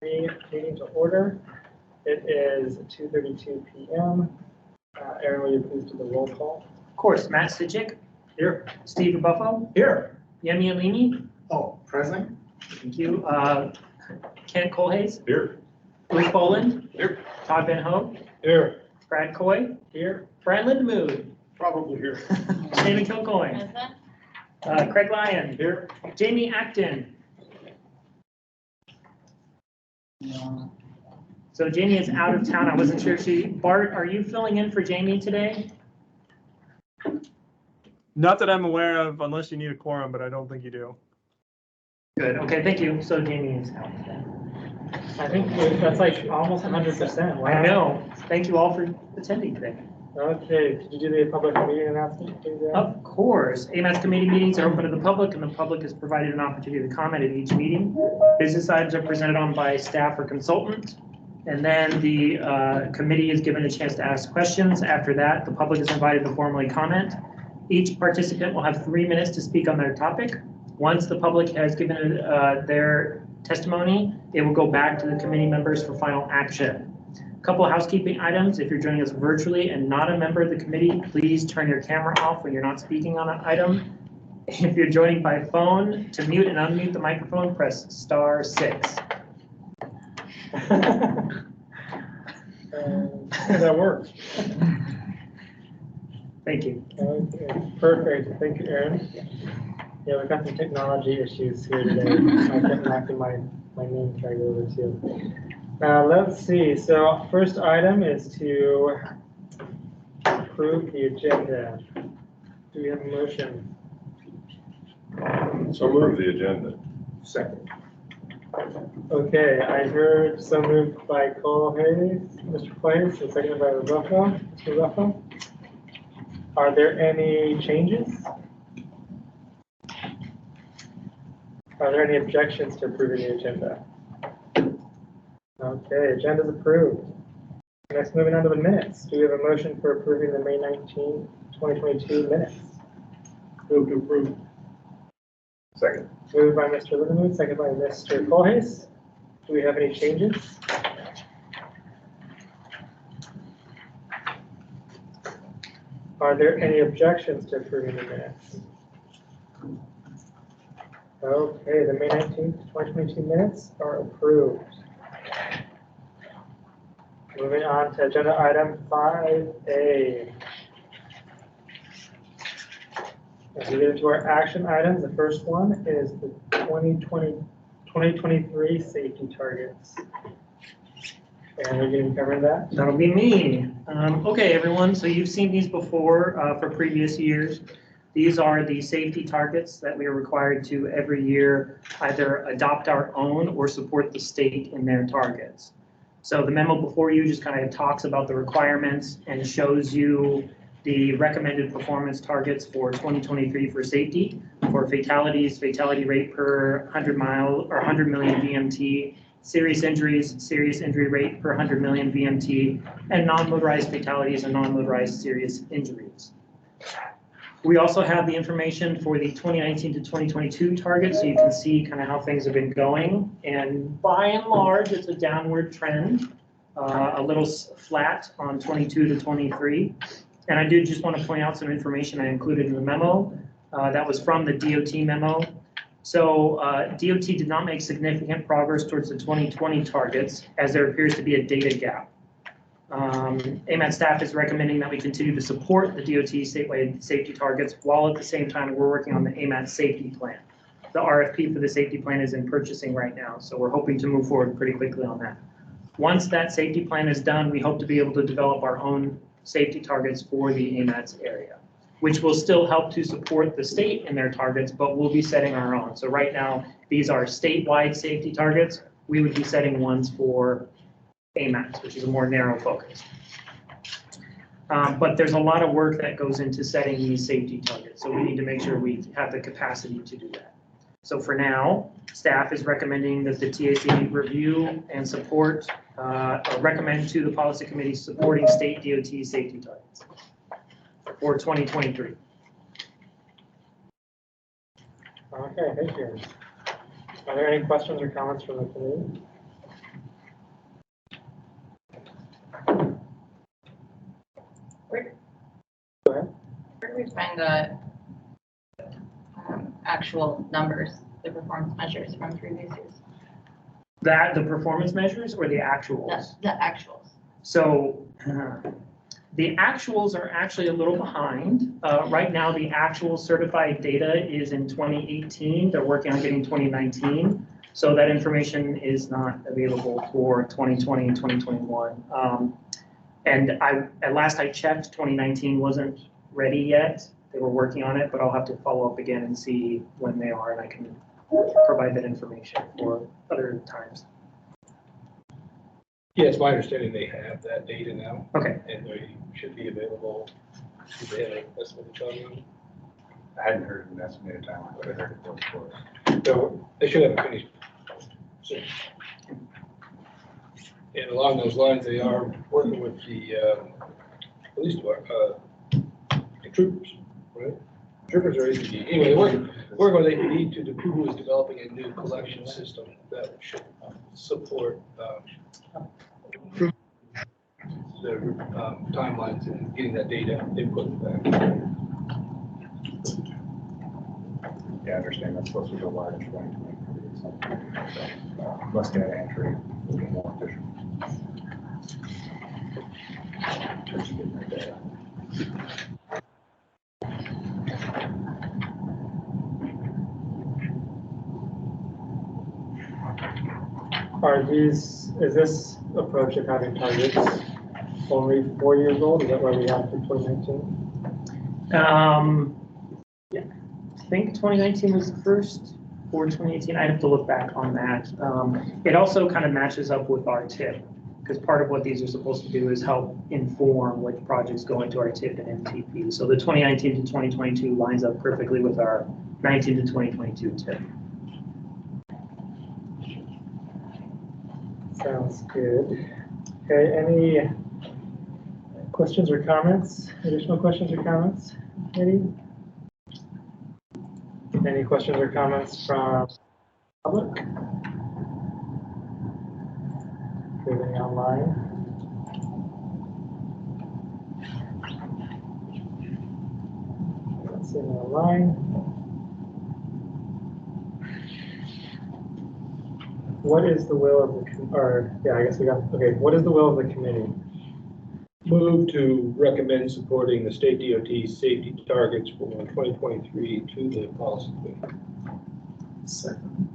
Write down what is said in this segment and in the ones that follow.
Meeting to order. It is 2:32 p.m. Aaron, will you please do the roll call? Of course, Matt Stachik. Here. Steve Buffo. Here. Yemi Alini. Oh, present. Thank you. Ken Colhays. Here. Bruce Boland. Here. Todd Van Hoek. Here. Brad Coy. Here. Brian Lindemood. Probably here. Shannon Kilcoyne. Craig Lyon. Here. Jamie Acton. So Jamie is out of town. I wasn't sure if Bart, are you filling in for Jamie today? Not that I'm aware of, unless you need a quorum, but I don't think you do. Good. Okay, thank you. So Jamie is out. I think that's like almost 100%. Wow. I know. Thank you all for attending today. Okay, could you do the public meeting announcement, please? Of course. Amats committee meetings are open to the public, and the public is provided an opportunity to comment at each meeting. Business items are presented on by staff or consultant, and then the committee is given a chance to ask questions. After that, the public is invited to formally comment. Each participant will have 3 minutes to speak on their topic. Once the public has given their testimony, it will go back to the committee members for final action. A couple of housekeeping items. If you're joining us virtually and not a member of the committee, please turn your camera off when you're not speaking on an item. If you're joining by phone, to mute and unmute the microphone, press *6. That works. Thank you. Okay, perfect. Thank you, Aaron. Yeah, we've got some technology issues here today. I kept knocking my name tag over too. Let's see. So first item is to approve the agenda. Do we have a motion? So move the agenda. Second. Okay, I heard so moved by Mr. Colhays, and seconded by Ruffo. Mr. Ruffo. Are there any changes? Are there any objections to approving the agenda? Okay, agenda is approved. Next, moving on to the minutes. Do we have a motion for approving the May 19, 2022 minutes? Move to approve. Second. Moved by Mr. Lindemood, seconded by Mr. Colhays. Do we have any changes? Are there any objections to approving the minutes? Okay, the May 19th, 2022 minutes are approved. Moving on to agenda item 5A. As we get into our action items, the first one is the 2023 safety targets. And we're going to cover that. That'll be me. Okay, everyone. So you've seen these before for previous years. These are the safety targets that we are required to every year either adopt our own or support the state in their targets. So the memo before you just kind of talks about the requirements and shows you the recommended performance targets for 2023 for safety, for fatalities, fatality rate per 100 mile or 100 million VMT, serious injuries, serious injury rate per 100 million VMT, and non-motorized fatalities and non-motorized serious injuries. We also have the information for the 2019 to 2022 targets, so you can see kind of how things have been going. And by and large, it's a downward trend, a little flat on 22 to 23. And I do just want to point out some information I included in the memo. That was from the DOT memo. So DOT did not make significant progress towards the 2020 targets, as there appears to be a data gap. AMAT staff is recommending that we continue to support the DOT statewide safety targets, while at the same time we're working on the AMAT safety plan. The RFP for the safety plan is in purchasing right now, so we're hoping to move forward pretty quickly on that. Once that safety plan is done, we hope to be able to develop our own safety targets for the AMATS area, which will still help to support the state in their targets, but we'll be setting our own. So right now, these are statewide safety targets. We would be setting ones for AMATS, which is a more narrow focus. But there's a lot of work that goes into setting these safety targets, so we need to make sure we have the capacity to do that. So for now, staff is recommending that the TAC review and support, recommend to the policy committee supporting state DOT safety targets for 2023. Okay, thank you. Are there any questions or comments from the committee? the actual numbers, the performance measures from previous years? The performance measures or the actuals? The actuals. So the actuals are actually a little behind. Right now, the actual certified data is in 2018. They're working on getting 2019. So that information is not available for 2020 and 2021. And at last I checked, 2019 wasn't ready yet. They were working on it, but I'll have to follow up again and see when they are, and I can provide that information for other times. Yeah, it's my understanding they have that data now. Okay. And they should be available. Should they have an estimated time? I hadn't heard an estimated timeline, but I heard it was close. So they should have it finished soon. And along those lines, they are working with the police department, the troopers, right? Troopers are APD. Anyway, they're working with APD to who is developing a new collection system that should support the timelines and getting that data input back. Yeah, I understand that's supposed to go live in 2023. So, less data entry, a little more efficient. Just getting that data. Is this approach of having targets only 4 years old? Is that why we have to 2019? Yeah, I think 2019 was the first, or 2018. I have to look back on that. It also kind of matches up with our TIP, because part of what these are supposed to do is help inform which projects go into our TIP and MTP. So the 2019 to 2022 lines up perfectly with our 19 to 2022 TIP. Sounds good. Okay, any questions or comments? Additional questions or comments? Any questions or comments from public? Anything online? Let's see online. What is the will of the, what is the will of the committee? Move to recommend supporting the state DOT safety targets for 2023 to the policy committee. Second.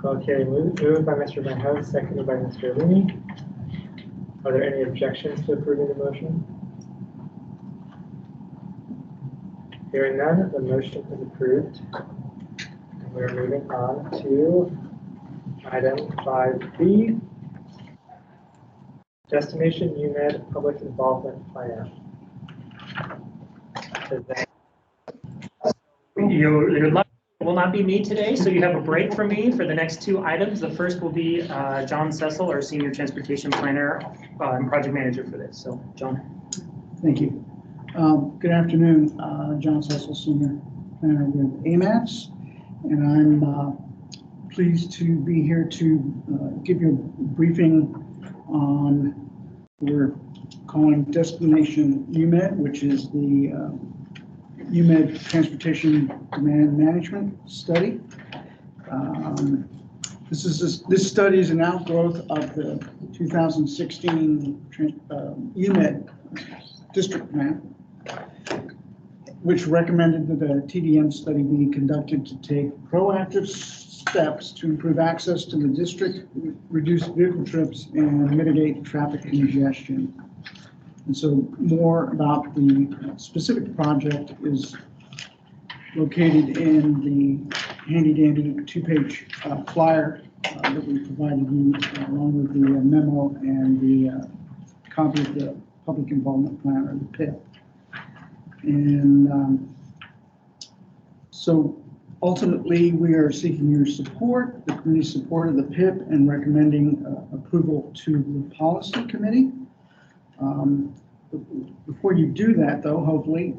Okay, moved by Mr. Van Hout, seconded by Mr. Looney. Are there any objections to approving the motion? Hearing none, the motion is approved. And we're moving on to item 5B, Destination UMed Public Involvement Plan. Your luck will not be me today, so you have a break from me for the next 2 items. The first will be John Cecil, our Senior Transportation Planner and Project Manager for this. So, John. Thank you. Good afternoon, John Cecil, Senior Planner with Amats, and I'm pleased to be here to give you a briefing on what we're calling Destination UMed, which is the UMed Transportation Demand Management Study. This study is an outgrowth of the 2016 UMed District Plan, which recommended that a TDM study be conducted to take proactive steps to improve access to the district, reduce vehicle trips, and mitigate traffic congestion. And so more about the specific project is located in the handy-dandy 2-page flyer that we provided you along with the memo and the copy of the Public Involvement Plan, or the PIP. And so ultimately, we are seeking your support, the committee's support of the PIP, and recommending approval to the policy committee. Before you do that, though, hopefully,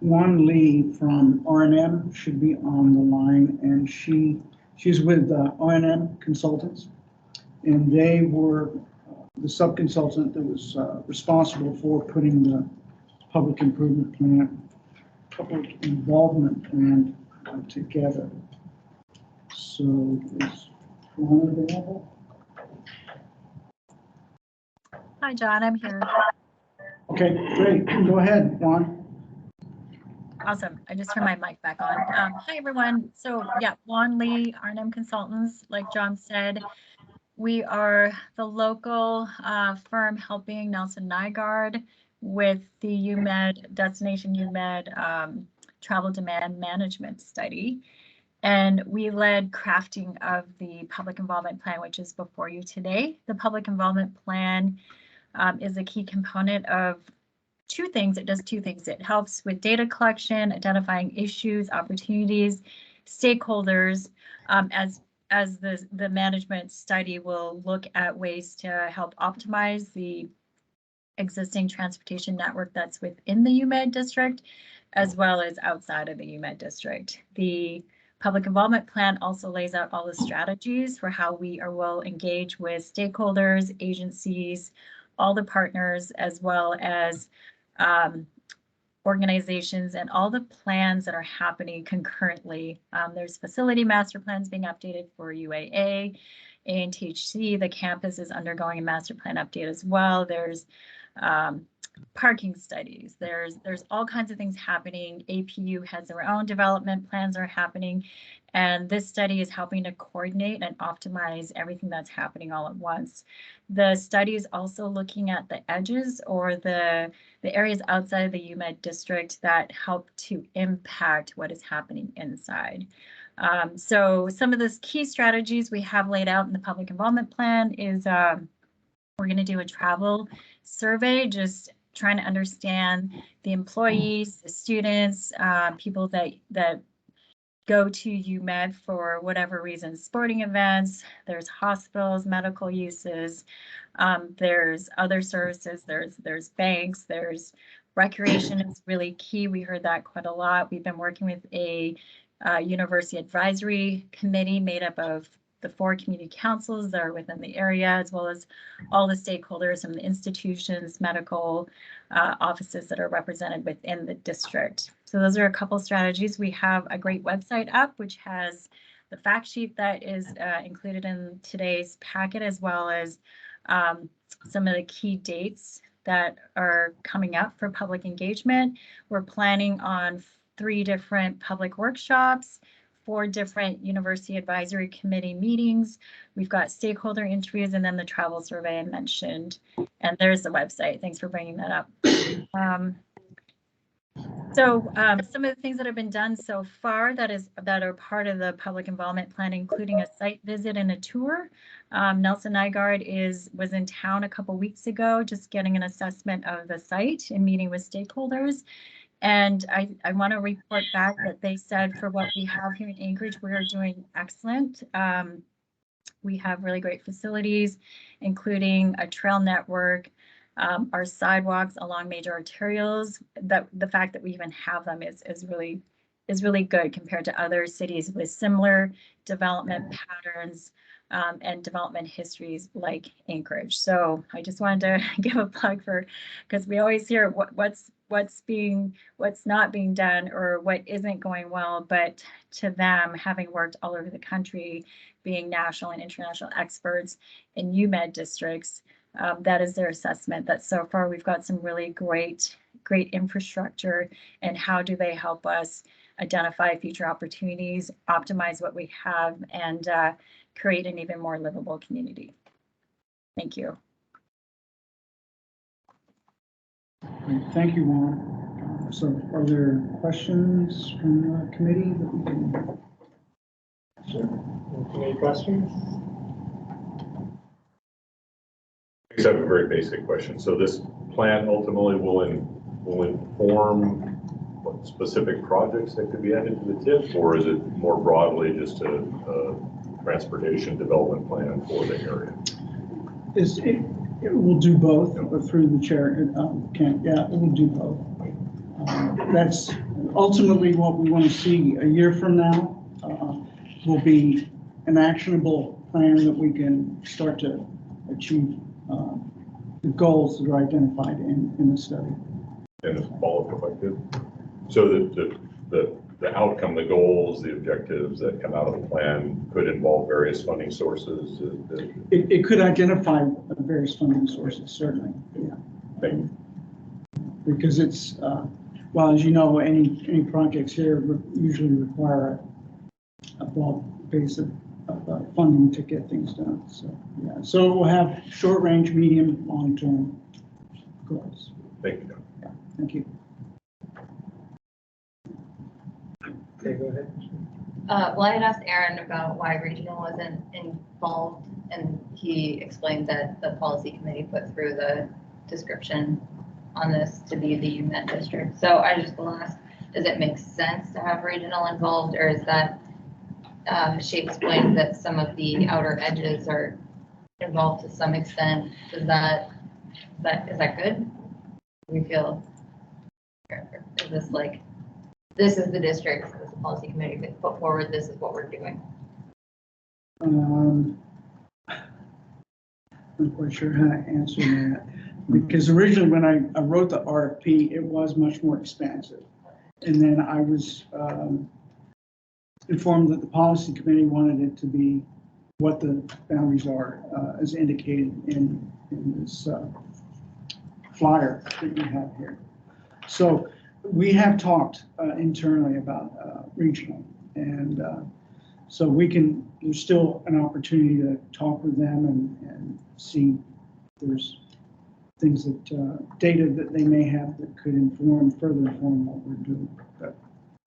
Juan Lee from R&M should be on the line, and she's with R&M Consultants, and they were the sub-consultant that was responsible for putting the public improvement plan public involvement plan together. So is Juan available? Hi, John, I'm here. Okay, great. Go ahead, Juan. Awesome. I just turned my mic back on. Hi, everyone. So yeah, Juan Lee, R&M Consultants, like John said, we are the local firm helping Nelson Nygaard with the UMed, Destination UMed Travel Demand Management Study. And we led crafting of the public involvement plan, which is before you today. The public involvement plan is a key component of two things. It does two things. It helps with data collection, identifying issues, opportunities, stakeholders, as the management study will look at ways to help optimize the existing transportation network that's within the UMed district, as well as outside of the UMed district. The public involvement plan also lays out all the strategies for how we will engage with stakeholders, agencies, all the partners, as well as organizations and all the plans that are happening concurrently. There's facility master plans being updated for UAA, ANTHC. The campus is undergoing a master plan update as well. There's parking studies. There's all kinds of things happening. APU has their own development plans are happening. And this study is helping to coordinate and optimize everything that's happening all at once. The study is also looking at the edges or the areas outside of the UMed district that help to impact what is happening inside. So some of the key strategies we have laid out in the public involvement plan is we're going to do a travel survey, just trying to understand the employees, the students, people that go to UMed for whatever reason, sporting events, there's hospitals, medical uses, there's other services, there's banks, there's recreation is really key. We heard that quite a lot. We've been working with a university advisory committee made up of the 4 community councils that are within the area, as well as all the stakeholders from the institutions, medical offices that are represented within the district. So those are a couple strategies. We have a great website up, which has the fact sheet that is included in today's packet, as well as some of the key dates that are coming up for public engagement. We're planning on 3 different public workshops, 4 different university advisory committee meetings. We've got stakeholder interviews, and then the travel survey I mentioned. And there's the website. Thanks for bringing that up. Some of the things that have been done so far that are part of the public involvement plan, including a site visit and a tour. Nelson Nygaard was in town a couple weeks ago, just getting an assessment of the site and meeting with stakeholders. And I want to report back that they said for what we have here in Anchorage, we are doing excellent. We have really great facilities, including a trail network, our sidewalks along major arterials. The fact that we even have them is really good compared to other cities with similar development patterns and development histories like Anchorage. So I just wanted to give a plug because we always hear what's not being done or what isn't going well, but to them, having worked all over the country, being national and international experts in UMed districts, that is their assessment that so far we've got some really great infrastructure, and how do they help us identify future opportunities, optimize what we have, and create an even more livable community. Thank you. Great. Thank you, Juan. So are there questions from the committee that we can? Sure. Any questions? I just have a very basic question. So this plan ultimately will inform what specific projects that could be added to the TIF, or is it more broadly just a transportation development plan for the area? It will do both, but through the chair, it will do both. That's ultimately what we want to see a year from now. Will be an actionable plan that we can start to achieve the goals that are identified in the study. And a follow-up if I could. So the outcome, the goals, the objectives that come out of the plan could involve various funding sources. It could identify various funding sources, certainly, yeah. Thank you. Because it's, well, as you know, any projects here usually require a broad base of funding to get things done, so, yeah. So we'll have short range, medium, long-term goals. Thank you. Yeah, thank you. Okay, go ahead. Well, I had asked Aaron about why regional wasn't involved, and he explained that the policy committee put through the description on this to be the UMet district. So I just will ask, does it make sense to have regional involved, or is that, she explained that some of the outer edges are involved to some extent. Is that good? We feel, is this like, this is the district, this is the policy committee put forward, this is what we're doing? I'm not quite sure how to answer that, because originally when I wrote the RFP, it was much more expansive. And then I was informed that the policy committee wanted it to be what the boundaries are, as indicated in this flyer that you have here. So we have talked internally about regional, and so there's still an opportunity to talk with them and see if there's things that, data that they may have that could further inform what we're doing. But,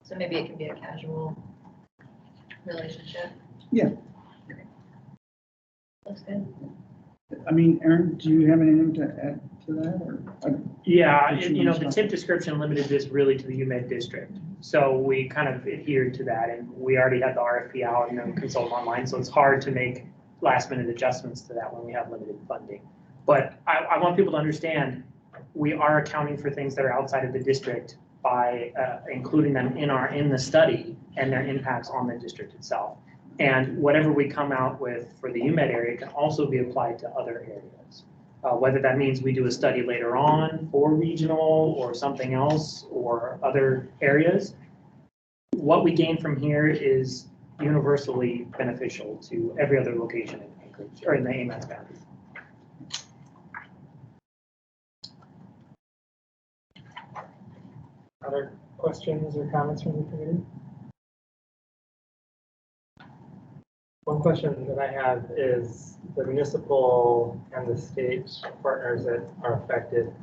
So maybe it can be a casual relationship. yeah. Looks good. I mean, Aaron, do you have anything to add to that, or? Yeah, the tip description limited this really to the UMed district. So we kind of adhered to that, and we already had the RFP out and then consult online. So it's hard to make last minute adjustments to that when we have limited funding. But I want people to understand, we are accounting for things that are outside of the district by including them in the study and their impacts on the district itself. And whatever we come out with for the UMed area can also be applied to other areas. Whether that means we do a study later on for regional or something else or other areas, what we gain from here is universally beneficial to every other location in Anchorage or in the Amats boundary. Other questions or comments from the committee? One question that I have is the municipal and the state partners that are affected.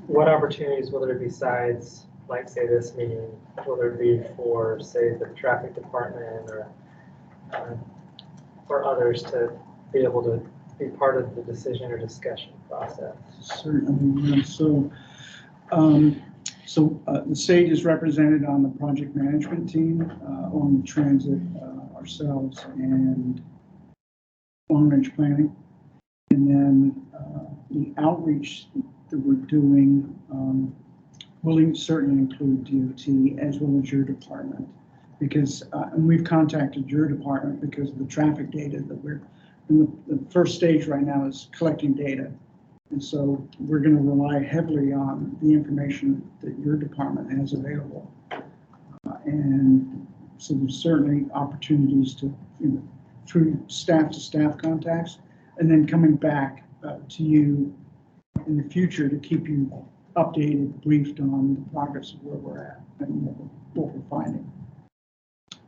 What opportunities will there be besides, like, say, this meeting? Will there be for, say, the traffic department or others to be able to be part of the decision or discussion process? Certainly. Yeah. So the state is represented on the project management team, on transit, ourselves, and long-range planning. And then the outreach that we're doing will certainly include DOT as well as your department, because and we've contacted your department because of the traffic data that we're in. The first stage right now is collecting data. And so we're going to rely heavily on the information that your department has available. And so there's certainly opportunities to, through staff-to-staff contacts, and then coming back to you in the future to keep you updated, briefed on the progress of where we're at and what we're finding.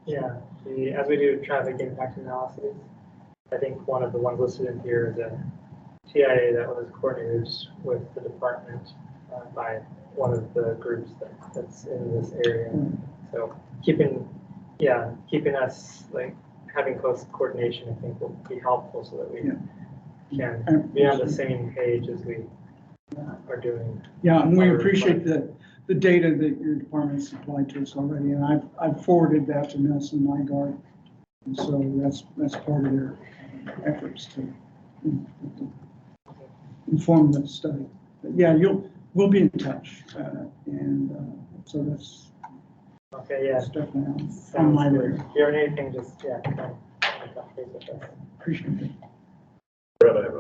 Yeah, as we do traffic impact analysis, I think one of the ones listed in here is a TIA that was coordinated with the department by one of the groups that's in this area. So keeping us, like, having close coordination, I think will be helpful so that we can be on the same page as we are doing. Yeah, and we appreciate the data that your department supplied to us already, and I've forwarded that to Nelson Nygaard, and so that's part of their efforts to inform the study. But yeah, we'll be in touch, and so that's okay. Yeah, definitely on my radar. If you have anything, just come on, touch base with us. Appreciate it. Brett, I have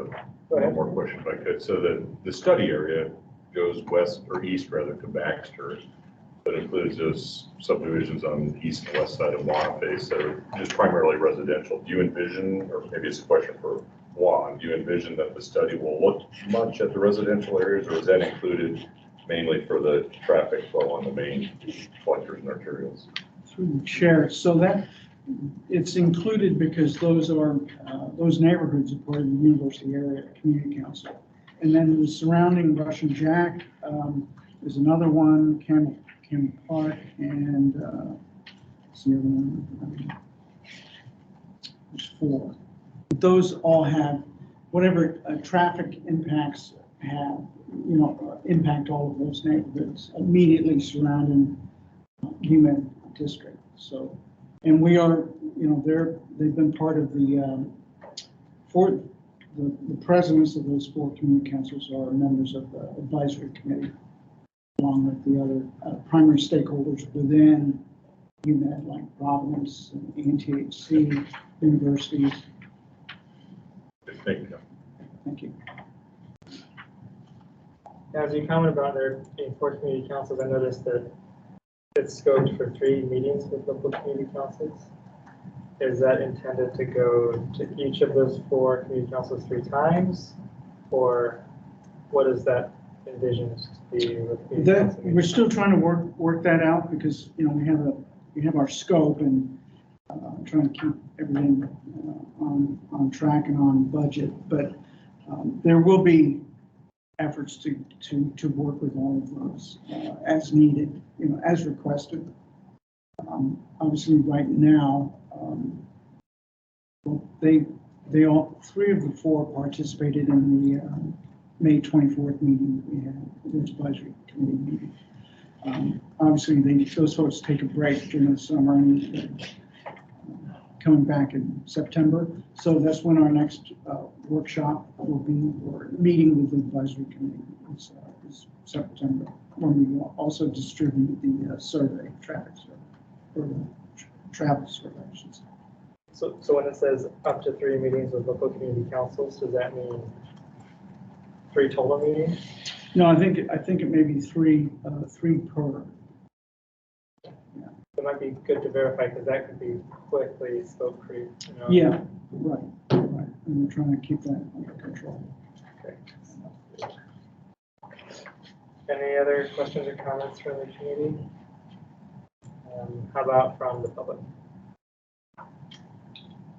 one more question if I could. So the study area goes west or east rather to Baxter. that includes those subdivisions on the east and west side of OnBase that are just primarily residential. Do you envision, or maybe it's a question for Juan, do you envision that the study will look much at the residential areas, or is that included mainly for the traffic flow on the main collectors and arterials? Through the chair, so that it's included because those are, those neighborhoods are part of the University Area Community Council. And then the surrounding Russian Jack, is another one, Camel Park, and, what's the other one? There's 4. Those all have, whatever traffic impacts have, impact all of those neighborhoods immediately surrounding UMed district. So, and we are, they've been part of the, the presidents of those 4 community councils are members of the advisory committee, along with the other primary stakeholders within UMed, like Providence and ANTHC, universities. Thank you. Thank you. As you comment about there being 4 community councils, I noticed that it's scoped for 3 meetings with local community councils. Is that intended to go to each of those 4 community councils 3 times? Or what is that envisioned to be with community council We're meetings? still trying to work that out because, we have our scope and trying to keep everything on track and on budget. But there will be efforts to work with all of those as needed, as requested. Obviously, right now, they all 3 of the 4 participated in the May 24th meeting we had, this advisory committee meeting. Obviously, those folks take a break during the summer and coming back in September. So that's when our next workshop will be, or meeting with the advisory committee is September, when we will also distribute the survey, traffic survey, or the travel survey, I should say. So when it says up to 3 meetings with local community councils, does that mean 3 total meetings? No, I think it may be 3 per. It might be good to verify because that could be quickly scope creep. Yeah, right. And we're trying to keep that under control. Okay. Any other questions or comments from the community? How about from the public?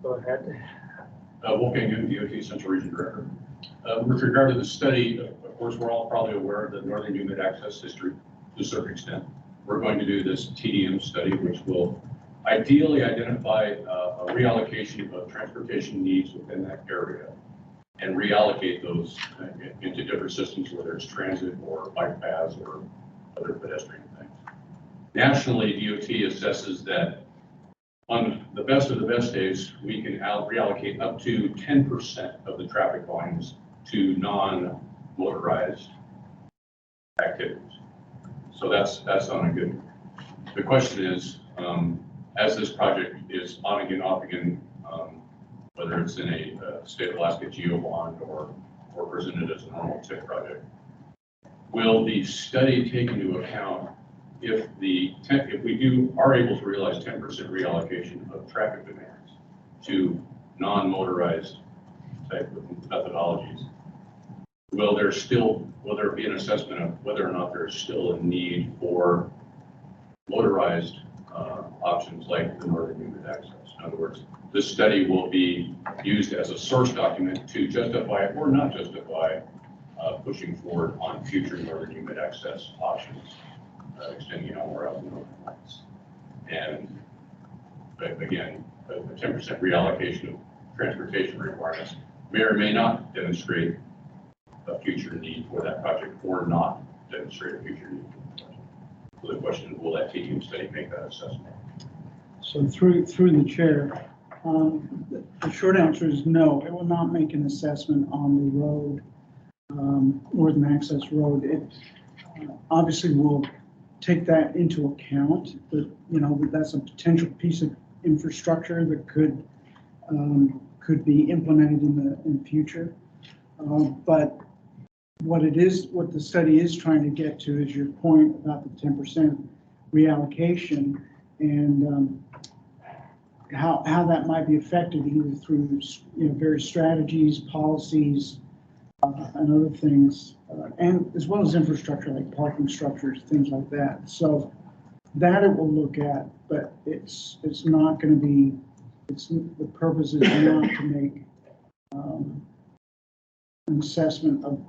Go ahead. Wolfgang Young, DOT Central Region Director. With regard to the study, of course, we're all probably aware of the Northern UMid access history to a certain extent. We're going to do this TDM study, which will ideally identify a reallocation of transportation needs within that area and reallocate those into different systems, whether it's transit or bike paths or other pedestrian things. Nationally, DOT assesses that on the best of the best days, we can reallocate up to 10% of the traffic volumes to non-motorized activities. So that's on a good. The question is, as this project is on again, off again, whether it's in a state of Alaska geo bond or presented as a normal TIP project, will the study take into account if we are able to realize 10% reallocation of traffic demands to non-motorized type of methodologies? Will there be an assessment of whether or not there's still a need for motorized options like the Northern UMid access? In other words, this study will be used as a source document to justify or not justify pushing forward on future Northern UMid access options, extending out more out in the northern lights. And again, a 10% reallocation of transportation requirements may or may not demonstrate a future need for that project or not demonstrate a future need for the project. So the question is, will that TDM study make that assessment? So through the chair, the short answer is no. It will not make an assessment on the road, Northern Access Road. It obviously will take that into account, but that's a potential piece of infrastructure that could be implemented in the future. But what the study is trying to get to is your point about the 10%. reallocation and how that might be affected either through, various strategies, policies, and other things, and as well as infrastructure like parking structures, things like that. So that it will look at, but it's not going to be, the purpose is not to make an assessment of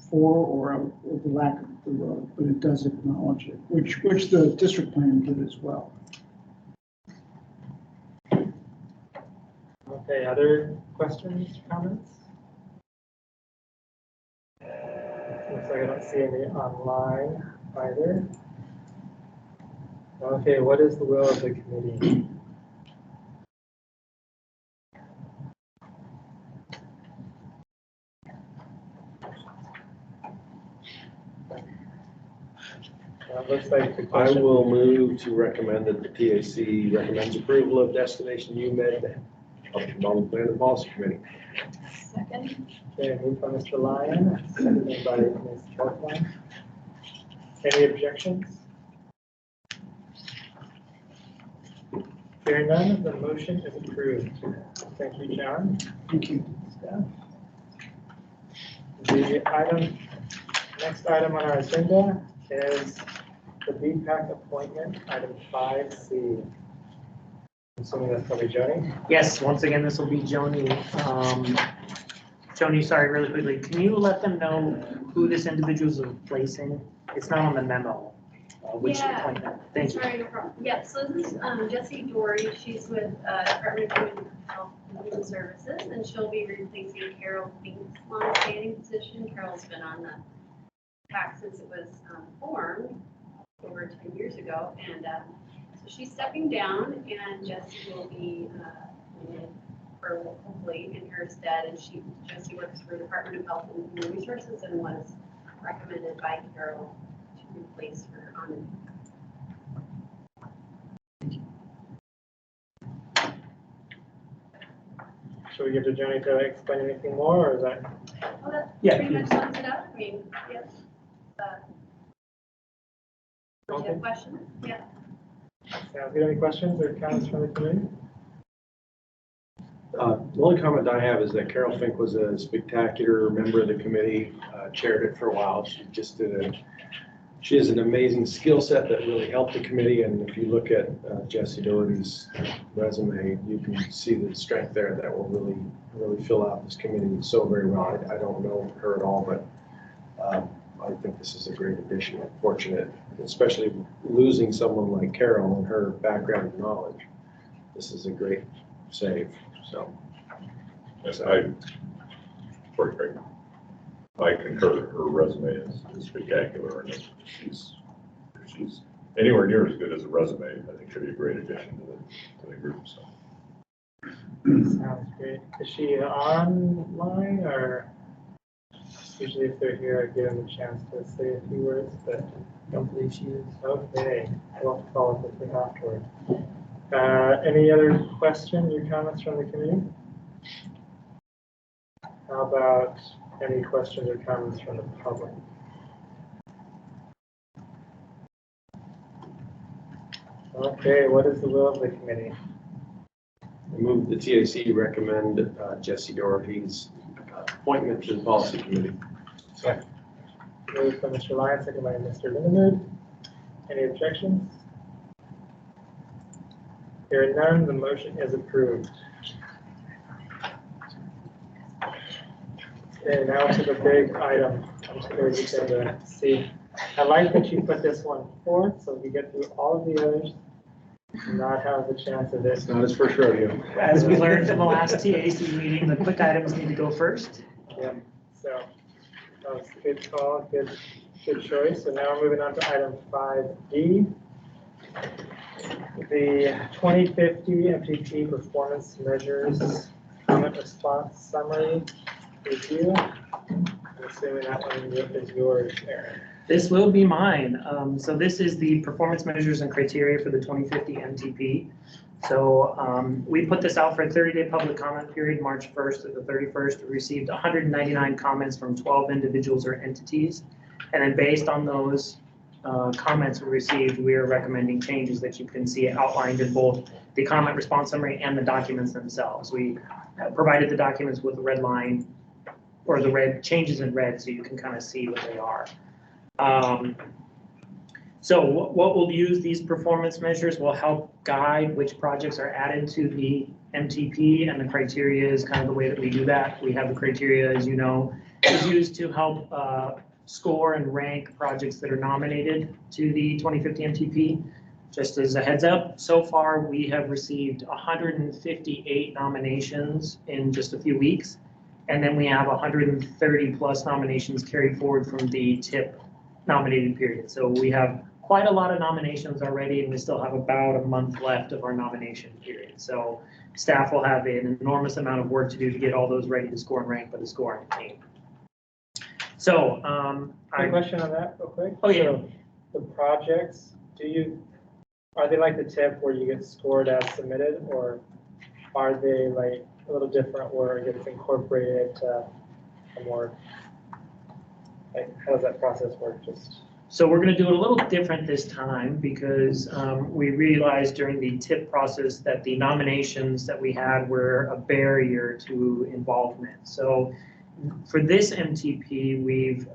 for or the lack of the road, but it does acknowledge it, which the district plan did as well. Okay, other questions, comments? Looks like I don't see any online either. Okay, what is the will of the committee? Looks like the I question. will move to recommend that the TAC recommends approval of Destination UMed Development Plan and Policy Committee. Second. Okay, moved by Mr. Lyon, seconded by Ms. Chalkline. Any objections? Hearing none, the motion is approved. Thank you, John. Thank you. Staff. Next item on our agenda is the BPAC appointment, item 5C. I'm assuming that's probably Joni. Yes, once again, this will be Joni. Joni, sorry, really quickly, can you let them know who this individual is replacing? It's not on the memo. Which appointment? Thank you. Sorry, no problem. Yeah, so this is Jessie Dory. She's with Department of Human Health and Human Services, and she'll be replacing Carol Fink's long-standing position. Carol's been on the PAC since it was formed over 10 years ago, and so she's stepping down, and Jessie will be for hopefully in her stead. And Jessie works for the Department of Health and Human Resources and was recommended by Carol to replace her on it. Should we give to Joni to explain anything more, or is that? Well, that Yeah, pretty much sums it up. I mean, yes. Do you have questions? Yeah. Sounds good. Any questions or comments from the committee? The only comment I have is that Carol Fink was a spectacular member of the committee, chaired it for a while. She has an amazing skill set that really helped the committee. And if you look at Jessie Doherty's resume, you can see the strength there that will really fill out this committee so very well. I don't know her at all, but I think this is a great addition. I'm fortunate, especially losing someone like Carol and her background and knowledge. This is a great save. So, Yes, I concur. Her resume is spectacular, and if she's anywhere near as good as a resume, I think she'll be a great addition to the group. So. Sounds great. Is she online, or usually if they're here, I give them a chance to say a few words, but I don't believe she is. Okay, I'll have to follow up with her afterward. Any other questions or comments from the committee? How about any questions or comments from the public? Okay, what is the will of the committee? I move the TAC recommend Jessie Doherty's appointment to the policy committee. Second. Moved by Mr. Lyon, second by Mr. Lindenwood. Any objections? Hearing none, the motion is approved. Okay, now to the big item. I'm sure you can see. I like that you put this one forth, so we get through all of the others and not have the chance of this. It's not his first rodeo. As we learned from the last TAC meeting, the quick items need to go first. Yeah, so that was a good call, good choice. So now we're moving on to item 5D. The 2050 MTP performance measures comment response summary review. I'm assuming that one is yours, Aaron. This will be mine. So this is the performance measures and criteria for the 2050 MTP. So we put this out for a 30-day public comment period, March 1st to the 31st. We received 199 comments from 12 individuals or entities. And then based on those, comments we received, we are recommending changes that you can see outlined in both the comment response summary and the documents themselves. We provided the documents with the red line or the red changes in red so you can kind of see what they are. So what we'll use these performance measures will help guide which projects are added to the MTP, and the criteria is kind of the way that we do that. We have the criteria, as you know, is used to help score and rank projects that are nominated to the 2050 MTP. Just as a heads up, so far we have received 158 nominations in just a few weeks, and then we have 130 plus nominations carried forward from the TIP nominated period. So we have quite a lot of nominations already, and we still have about a month left of our nomination period. So staff will have an enormous amount of work to do to get all those ready to score and rank by the scoring team. So, A question on that real quick? Oh, yeah. So the projects, are they like the TIP where you get scored as submitted, or are they like a little different where it gets incorporated to a more, like, how does that process work? So we're going to do it a little different this time because we realized during the TIP process that the nominations that we had were a barrier to involvement. So for this MTP, we've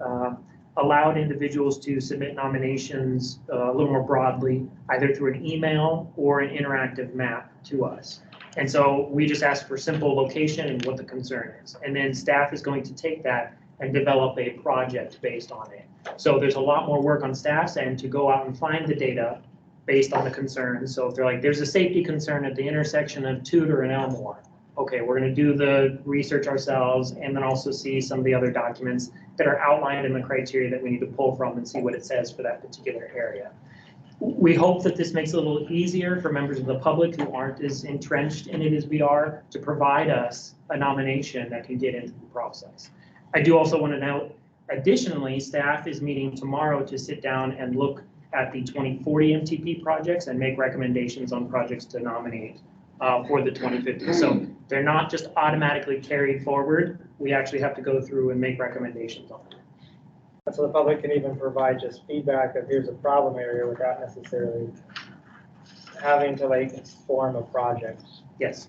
allowed individuals to submit nominations a little more broadly, either through an email or an interactive map to us. And so we just ask for simple location and what the concern is. And then staff is going to take that and develop a project based on it. So there's a lot more work on staff's end to go out and find the data based on the concerns. So if they're like, there's a safety concern at the intersection of Tudor and Elmore. Okay, we're going to do the research ourselves and then also see some of the other documents that are outlined in the criteria that we need to pull from and see what it says for that particular area. We hope that this makes it a little easier for members of the public who aren't as entrenched in it as we are to provide us a nomination that can get into the process. I do also want to note, additionally, staff is meeting tomorrow to sit down and look at the 2040 MTP projects and make recommendations on projects to nominate for the 2050. So they're not just automatically carried forward. We actually have to go through and make recommendations on them. So the public can even provide just feedback of here's a problem area without necessarily having to like form a project. Yes,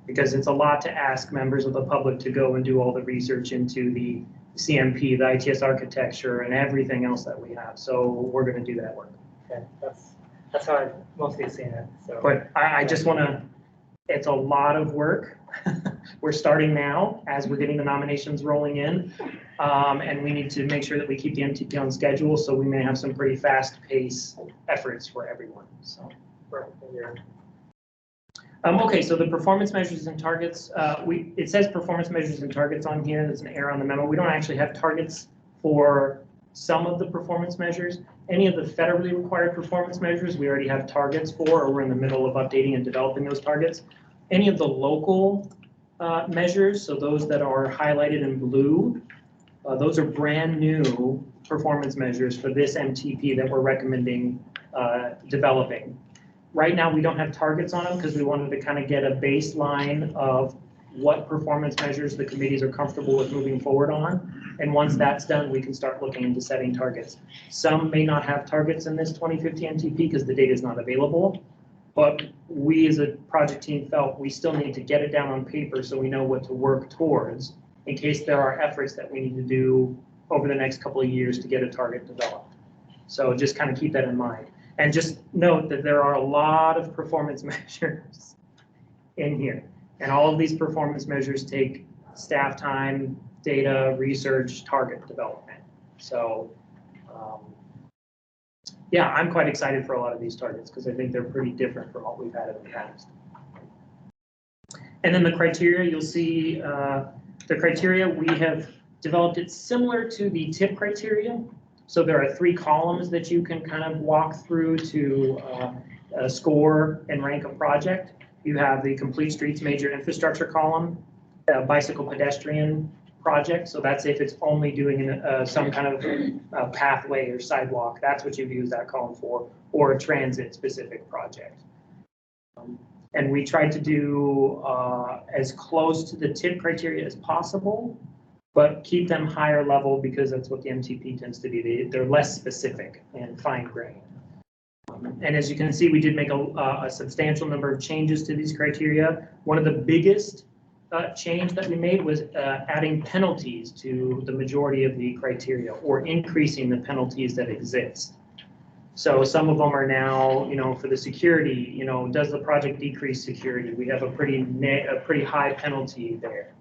because it's a lot to ask members of the public to go and do all the research into the CMP, the ITS architecture, and everything else that we have. So we're going to do that work. Okay, that's how I've mostly seen it. So, but I just want to. It's a lot of work. We're starting now as we're getting the nominations rolling in, and we need to make sure that we keep the MTP on schedule. So we may have some pretty fast pace efforts for everyone. So. Okay, so the performance measures and targets, it says performance measures and targets on here. There's an error on the memo. We don't actually have targets for some of the performance measures. Any of the federally required performance measures, we already have targets for, or we're in the middle of updating and developing those targets. Any of the local measures, so those that are highlighted in blue, those are brand new performance measures for this MTP that we're recommending developing. Right now, we don't have targets on them because we wanted to kind of get a baseline of what performance measures the committees are comfortable with moving forward on. And once that's done, we can start looking into setting targets. Some may not have targets in this 2050 MTP because the data is not available. But we as a project team felt we still need to get it down on paper so we know what to work towards in case there are efforts that we need to do over the next couple of years to get a target developed. So just kind of keep that in mind. And just note that there are a lot of performance measures in here. And all of these performance measures take staff time, data, research, target development. So yeah, I'm quite excited for a lot of these targets because I think they're pretty different from what we've had in the past. And then the criteria, you'll see the criteria, we have developed it similar to the TIP criteria. So there are 3 columns that you can kind of walk through to score and rank a project. You have the complete streets major infrastructure column, bicycle pedestrian project. So that's if it's only doing some kind of pathway or sidewalk. That's what you'd use that column for, or a transit specific project. And we tried to do as close to the TIP criteria as possible. but keep them higher level because that's what the MTP tends to be. They're less specific and fine grained. And as you can see, we did make a substantial number of changes to these criteria. One of the biggest change that we made was adding penalties to the majority of the criteria, or increasing the penalties that exist. So some of them are now, for the security, does the project decrease security? We have a pretty high penalty there.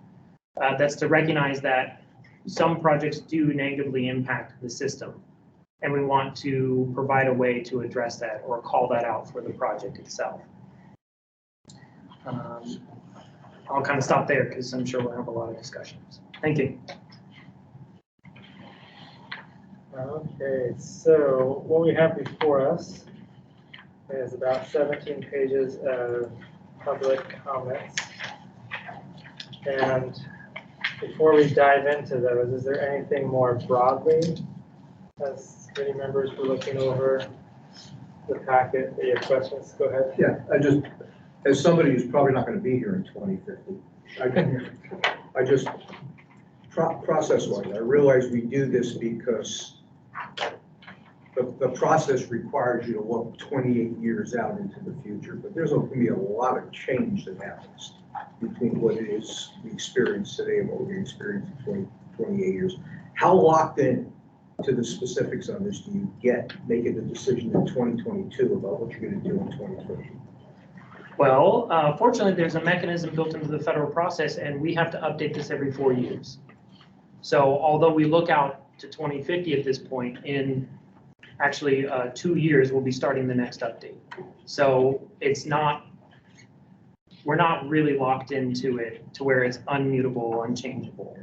That's to recognize that some projects do negatively impact the system, and we want to provide a way to address that or call that out for the project itself. I'll kind of stop there because I'm sure we'll have a lot of discussions. Thank you. Okay, so what we have before us is about 17 pages of public comments. And before we dive into those, is there anything more broadly, as committee members were looking over the packet, that you have questions? Go ahead. Yeah, as somebody who's probably not going to be here in 2050, I just, process-wise, I realize we do this because the process requires you to look 28 years out into the future, but there's going to be a lot of change that happens between what it is we experience today and what we're going to experience in 28 years. How locked in to the specifics on this do you get making the decision in 2022 about what you're going to do in 2030? Well, fortunately, there's a mechanism built into the federal process, and we have to update this every 4 years. So although we look out to 2050 at this point, in actually 2 years, we'll be starting the next update. So we're not really locked into it to where it's unmutable, unchangeable.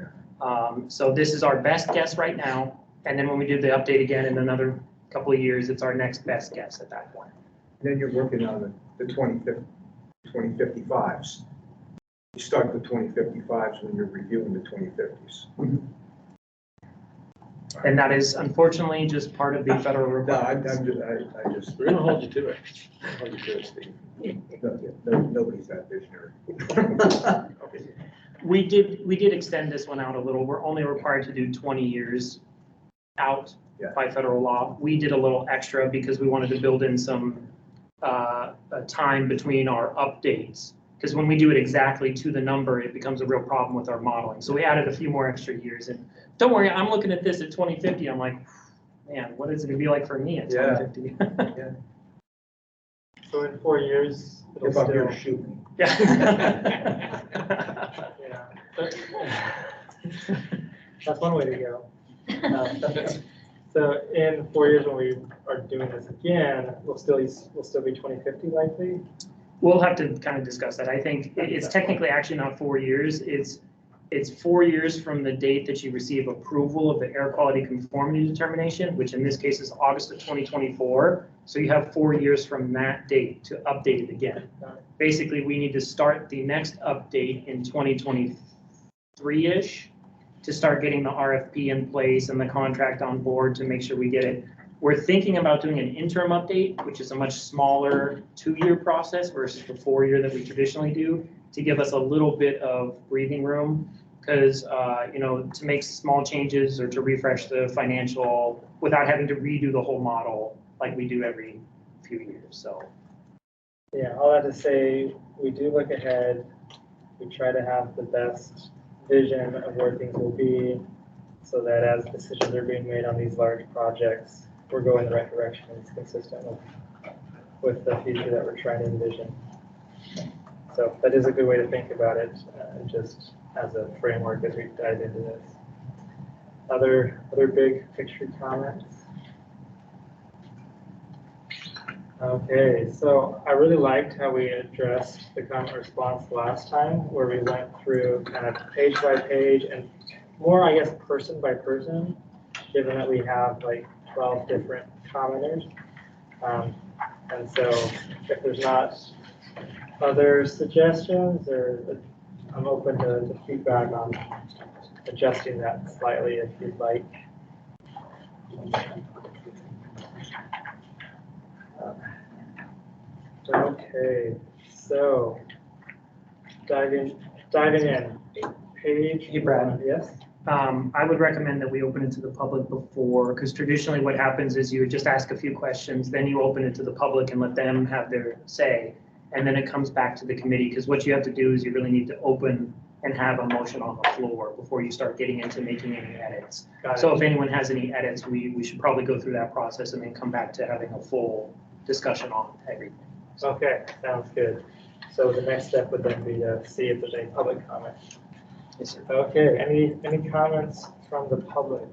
So this is our best guess right now. And then when we do the update again in another couple of years, it's our next best guess at that point. And then you're working on the 2055s. You start the 2055s when you're reviewing the 2050s. Mm-hmm. And that is unfortunately just part of the federal requirements. I just. We're gonna hold you to it. Hold you to it, Steve. Nobody's that visionary. Okay. We did extend this one out a little. We're only required to do 20 years out by federal law. We did a little extra because we wanted to build in some time between our updates. Because when we do it exactly to the number, it becomes a real problem with our modeling. So we added a few more extra years. And don't worry, I'm looking at this at 2050. I'm like, man, what is it gonna be like for me at 2050? Yeah. So in 4 years, it'll If I'm still. here to shoot me. Yeah. Yeah. That's one way to go. So in 4 years, when we are doing this again, we'll still be 2050 likely? We'll have to kind of discuss that. I think it's technically actually not 4 years. It's 4 years from the date that you receive approval of the air quality conformity determination, which in this case is August of 2024. So you have 4 years from that date to update it again. Basically, we need to start the next update in 2023-ish to start getting the RFP in place and the contract on board to make sure we get it. We're thinking about doing an interim update, which is a much smaller 2-year process versus the 4-year that we traditionally do, to give us a little bit of breathing room. Because, to make small changes or to refresh the financial without having to redo the whole model like we do every few years, so. Yeah, all that to say, we do look ahead. We try to have the best vision of where things will be so that as decisions are being made on these large projects, we're going the right direction and it's consistent with the future that we're trying to envision. So that is a good way to think about it, just as a framework as we dive into this. Other big picture comments? Okay, so I really liked how we addressed the comment response last time, where we went through kind of page by page and more, I guess, person by person, given that we have like 12 different commenters. And so if there's not other suggestions, or I'm open to feedback on adjusting that slightly if you'd like. Okay, so diving in. Page. Hey, Brad. Yes. I would recommend that we open it to the public before, because traditionally what happens is you would just ask a few questions, then you open it to the public and let them have their say. And then it comes back to the committee, because what you have to do is you really need to open and have a motion on the floor before you start getting into making any edits. So if anyone has any edits, we should probably go through that process and then come back to having a full discussion on everything. Okay, sounds good. So the next step would then be to see if there's any public comment. Yes, sir. Okay, any comments from the public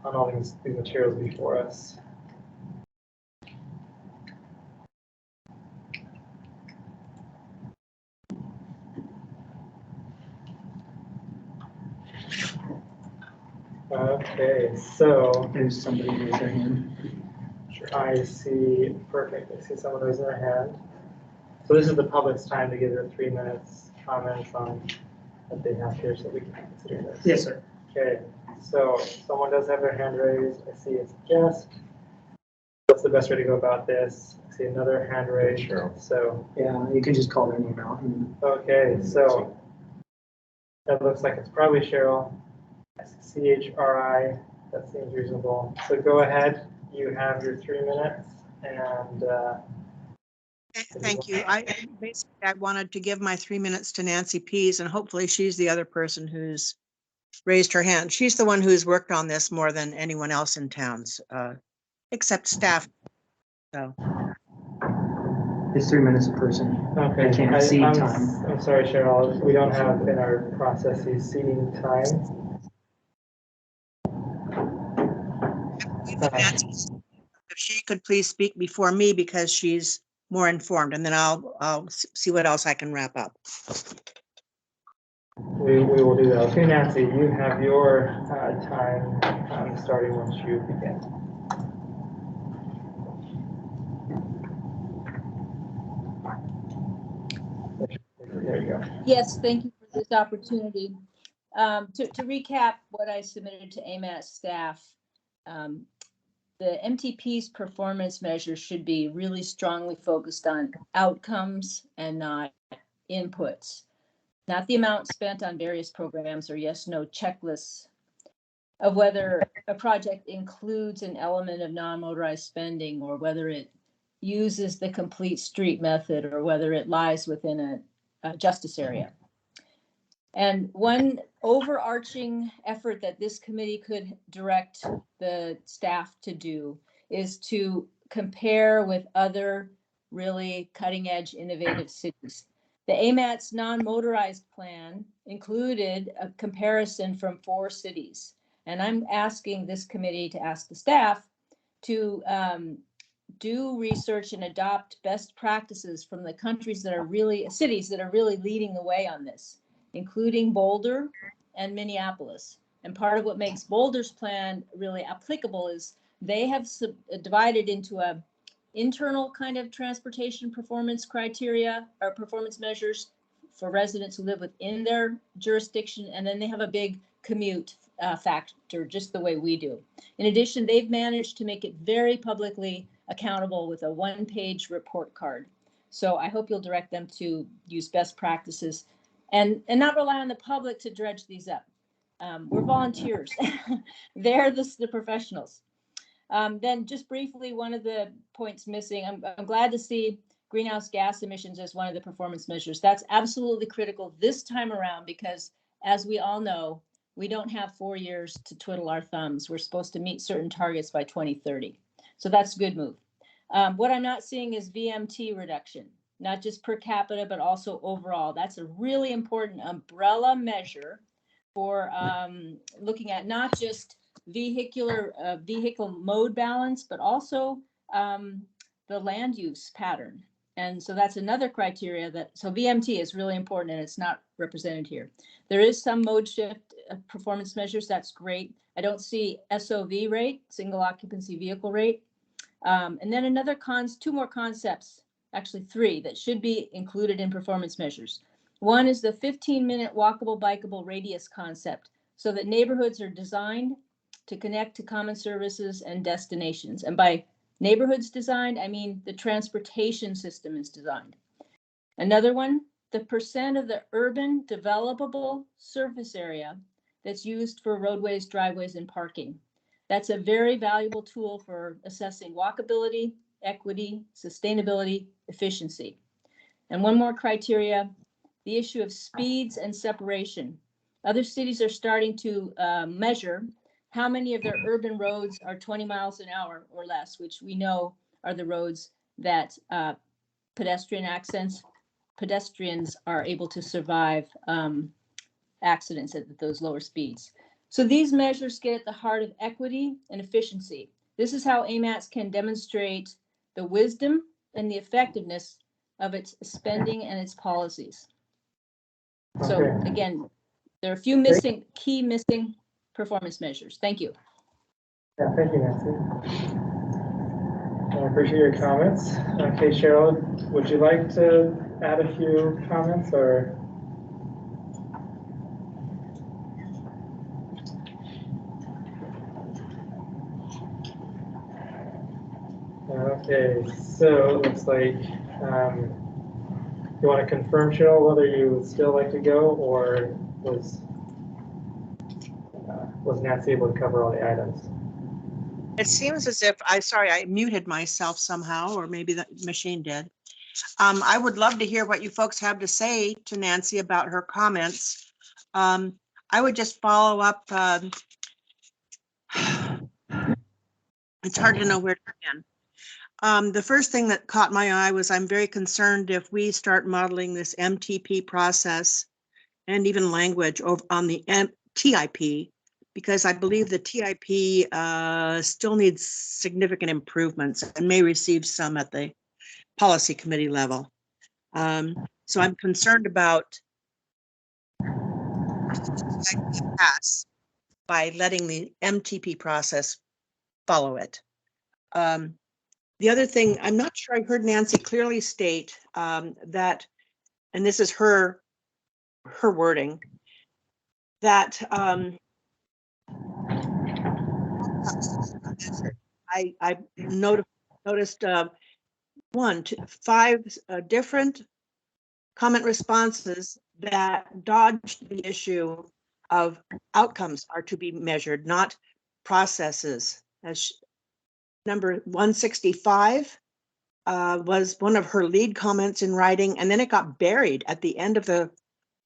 on all these materials before us? Okay, so There's somebody who raised their hand. I see, perfect, I see someone raising their hand. So this is the public's time to give their 3 minutes comments on what they have here, so we can consider this. Yes, sir. Okay, so someone does have their hand raised. I see it's Jess. What's the best way to go about this? I see another hand raised. Cheryl. So, Yeah, you can just call their name out. okay, so that looks like it's probably Cheryl. CHRI, that seems reasonable. So go ahead, you have your 3 minutes, and Thank you. I wanted to give my 3 minutes to Nancy Pease, and hopefully she's the other person who's raised her hand. She's the one who's worked on this more than anyone else in towns, except staff. So It's 3 minutes a person. okay. I can't exceed I'm time. I'm sorry, Cheryl, we don't have in our processes seating time. if she could please speak before me because she's more informed, and then I'll see what else I can wrap up. We will do that. Okay, Nancy, you have your time starting once you begin. There you go. Yes, thank you for this opportunity. To recap what I submitted to Amats staff, the MTP's performance measures should be really strongly focused on outcomes and not inputs, not the amount spent on various programs or yes/no checklists of whether a project includes an element of non-motorized spending or whether it uses the complete street method or whether it lies within a justice area. And one overarching effort that this committee could direct the staff to do is to compare with other really cutting edge innovative cities. The Amats non-motorized plan included a comparison from 4 cities. And I'm asking this committee to ask the staff to do research and adopt best practices from the cities that are really leading the way on this, including Boulder and Minneapolis. And part of what makes Boulder's plan really applicable is they have divided into a internal kind of transportation performance criteria or performance measures for residents who live within their jurisdiction. And then they have a big commute factor, just the way we do. In addition, they've managed to make it very publicly accountable with a 1-page report card. So I hope you'll direct them to use best practices and not rely on the public to dredge these up. We're volunteers. They're the professionals. Then just briefly, one of the points missing, I'm glad to see greenhouse gas emissions as one of the performance measures. That's absolutely critical this time around because, as we all know, we don't have 4 years to twiddle our thumbs. We're supposed to meet certain targets by 2030. So that's a good move. What I'm not seeing is VMT reduction, not just per capita, but also overall. That's a really important umbrella measure for looking at not just vehicle mode balance, but also the land use pattern. And so that's another criteria so VMT is really important and it's not represented here. There is some mode shift performance measures, that's great. I don't see SOV rate, single occupancy vehicle rate. And then 2 more concepts, actually 3, that should be included in performance measures. One is the 15-minute walkable, bikeable radius concept, so that neighborhoods are designed to connect to common services and destinations. And by neighborhoods designed, I mean the transportation system is designed. Another one, the percent of the urban developable surface area that's used for roadways, driveways, and parking. That's a very valuable tool for assessing walkability, equity, sustainability, efficiency. And one more criteria, the issue of speeds and separation. Other cities are starting to measure how many of their urban roads are 20 miles an hour or less, which we know are the roads that pedestrians are able to survive accidents at those lower speeds. So these measures get at the heart of equity and efficiency. This is how Amats can demonstrate the wisdom and the effectiveness of its spending and its policies. So Okay. again, there are a few key missing performance measures. Thank you. Yeah, thank you, Nancy. I appreciate your comments. Okay, Cheryl, would you like to add a few comments or? Okay, so it looks like you want to confirm, Cheryl, whether you would still like to go, or was Nancy able to cover all the items? It seems as if, I muted myself somehow, or maybe the machine did. I would love to hear what you folks have to say to Nancy about her comments. I would just follow up. It's hard to know where to begin. The first thing that caught my eye was I'm very concerned if we start modeling this MTP process and even language on the TIP, because I believe the TIP still needs significant improvements and may receive some at the policy committee level. So I'm concerned about pass by letting the MTP process follow it. The other thing, I'm not sure I heard Nancy clearly state that, and this is her wording, that I noticed 5 different comment responses that dodged the issue of outcomes are to be measured, not processes. As number 165 was one of her lead comments in writing, and then it got buried at the end of the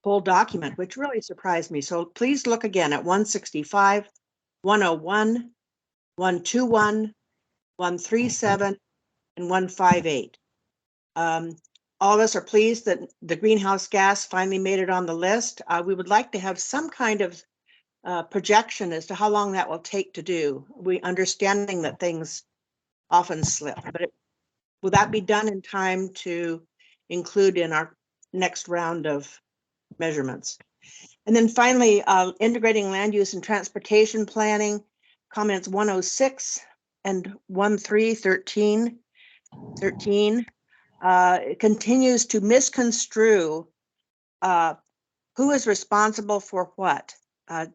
whole document, which really surprised me. So please look again at 165, 101, 121, 137, and 158. All of us are pleased that the greenhouse gas finally made it on the list. We would like to have some kind of projection as to how long that will take to do. We understanding that things often slip, but will that be done in time to include in our next round of measurements? And then finally, integrating land use and transportation planning, comments 106 and 1313 continues to misconstrue who is responsible for what.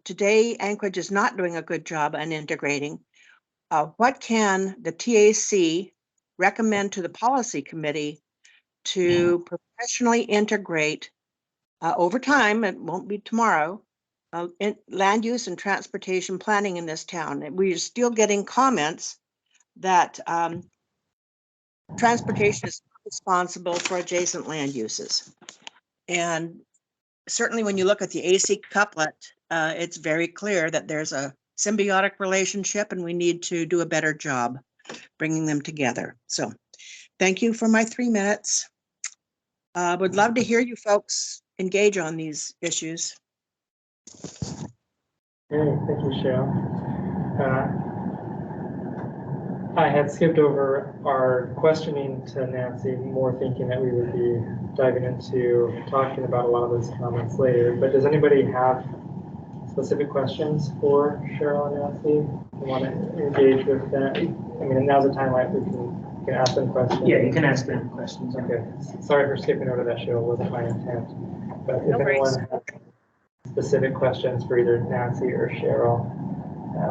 Today, Anchorage is not doing a good job on integrating. What can the TAC recommend to the policy committee to professionally integrate over time, it won't be tomorrow, in land use and transportation planning in this town? We're still getting comments that transportation is responsible for adjacent land uses. And certainly when you look at the AC couplet, it's very clear that there's a symbiotic relationship and we need to do a better job bringing them together. So thank you for my 3 minutes. Would love to hear you folks engage on these issues. Hey, thank you, Cheryl. I had skipped over our questioning to Nancy, more thinking that we would be diving into talking about a lot of those comments later. But does anybody have specific questions for Cheryl and Nancy? You want to engage with that? I mean, now's the time, right? We can ask them questions. Yeah, you can ask them questions. Okay. Sorry for skipping over that, Cheryl. Wasn't my intent. But if anyone has specific questions for either Nancy or Cheryl,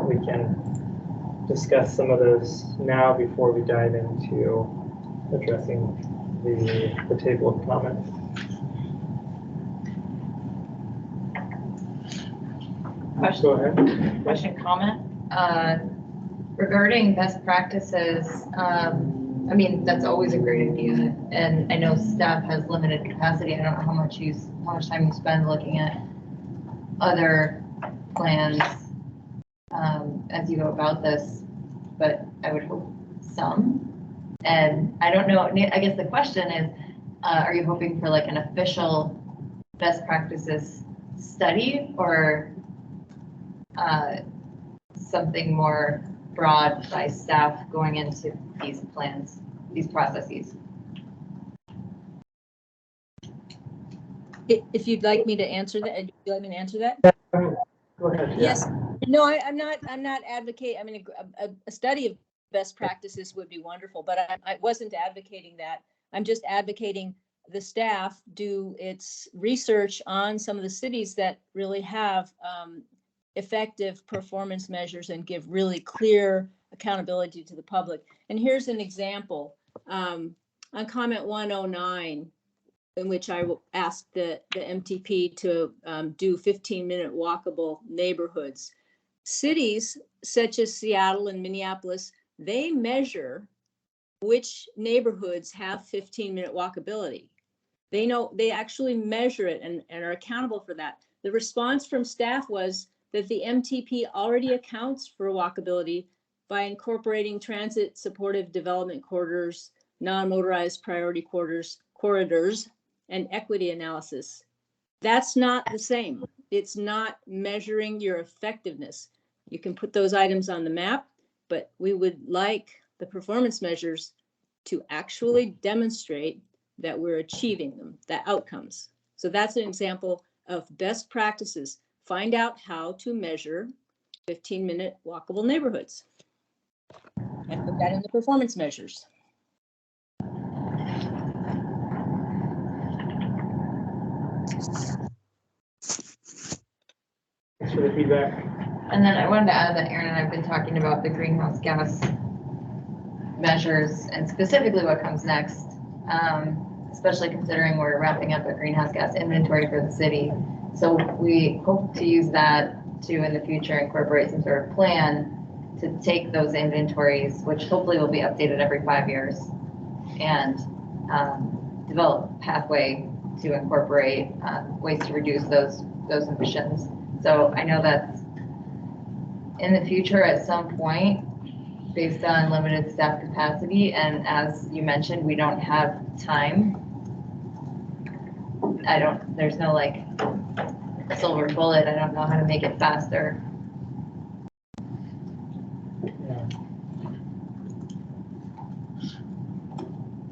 we can discuss some of those now before we dive into addressing the table of comments. Question. Go ahead. Question, comment. Regarding best practices, I mean, that's always a great idea. And I know staff has limited capacity. I don't know how much time you spend looking at other plans as you go about this, but I would hope some. And I don't know, I guess the question is, are you hoping for like an official best practices study or something more broad by staff going into these plans, these processes? If you'd like me to answer that, would you like me to answer that? Go ahead. Yes. No, I'm not advocating. I mean, a study of best practices would be wonderful, but I wasn't advocating that. I'm just advocating the staff do its research on some of the cities that really have effective performance measures and give really clear accountability to the public. And here's an example. On comment 109, in which I asked the MTP to do 15-minute walkable neighborhoods. Cities such as Seattle and Minneapolis, they measure which neighborhoods have 15-minute walkability. They actually measure it and are accountable for that. The response from staff was that the MTP already accounts for walkability by incorporating transit supportive development corridors, non-motorized priority corridors, and equity analysis. That's not the same. It's not measuring your effectiveness. You can put those items on the map, but we would like the performance measures to actually demonstrate that we're achieving them, the outcomes. So that's an example of best practices. Find out how to measure 15-minute walkable neighborhoods and put that in the performance measures. Thanks for the feedback. And then I wanted to add that Aaron and I have been talking about the greenhouse gas measures and specifically what comes next, especially considering we're wrapping up a greenhouse gas inventory for the city. So we hope to use that to, in the future, incorporate some sort of plan to take those inventories, which hopefully will be updated every 5 years, and develop a pathway to incorporate ways to reduce those emissions. So I know that in the future, at some point, based on limited staff capacity, and as you mentioned, we don't have time. There's no like silver bullet. I don't know how to make it faster. Yeah.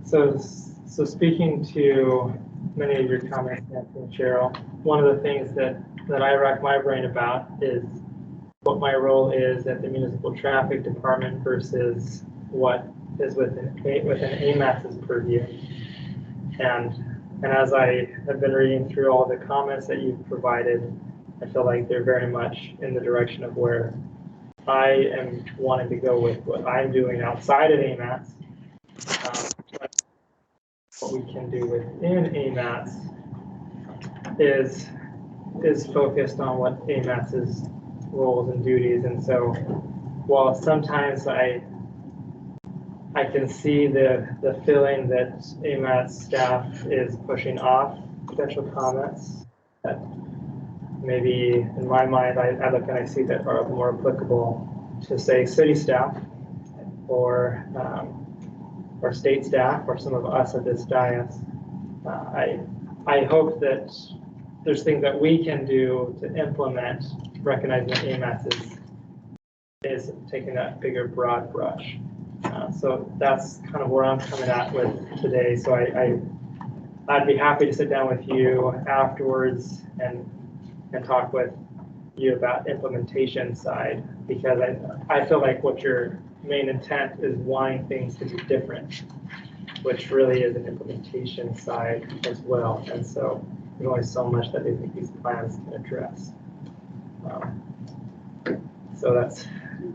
So speaking to many of your comments, Nancy and Cheryl, one of the things that I rack my brain about is what my role is at the municipal traffic department versus what is within Amats's purview. And as I have been reading through all the comments that you've provided, I feel like they're very much in the direction of where I am wanting to go with what I'm doing outside of Amats. What we can do within Amats is focused on what Amats's roles and duties. And so while sometimes I can see the feeling that Amats staff is pushing off potential comments that maybe in my mind I look and I see that are more applicable to, say, city staff or state staff or some of us at this dais. I hope that there's things that we can do to implement, recognizing that Amats is taking that bigger broad brush. So that's kind of where I'm coming at with today. So I'd be happy to sit down with you afterwards and talk with you about implementation side, because I feel like what your main intent is wanting things to be different, which really is an implementation side as well. And so there's only so much that I think these plans can address. So that's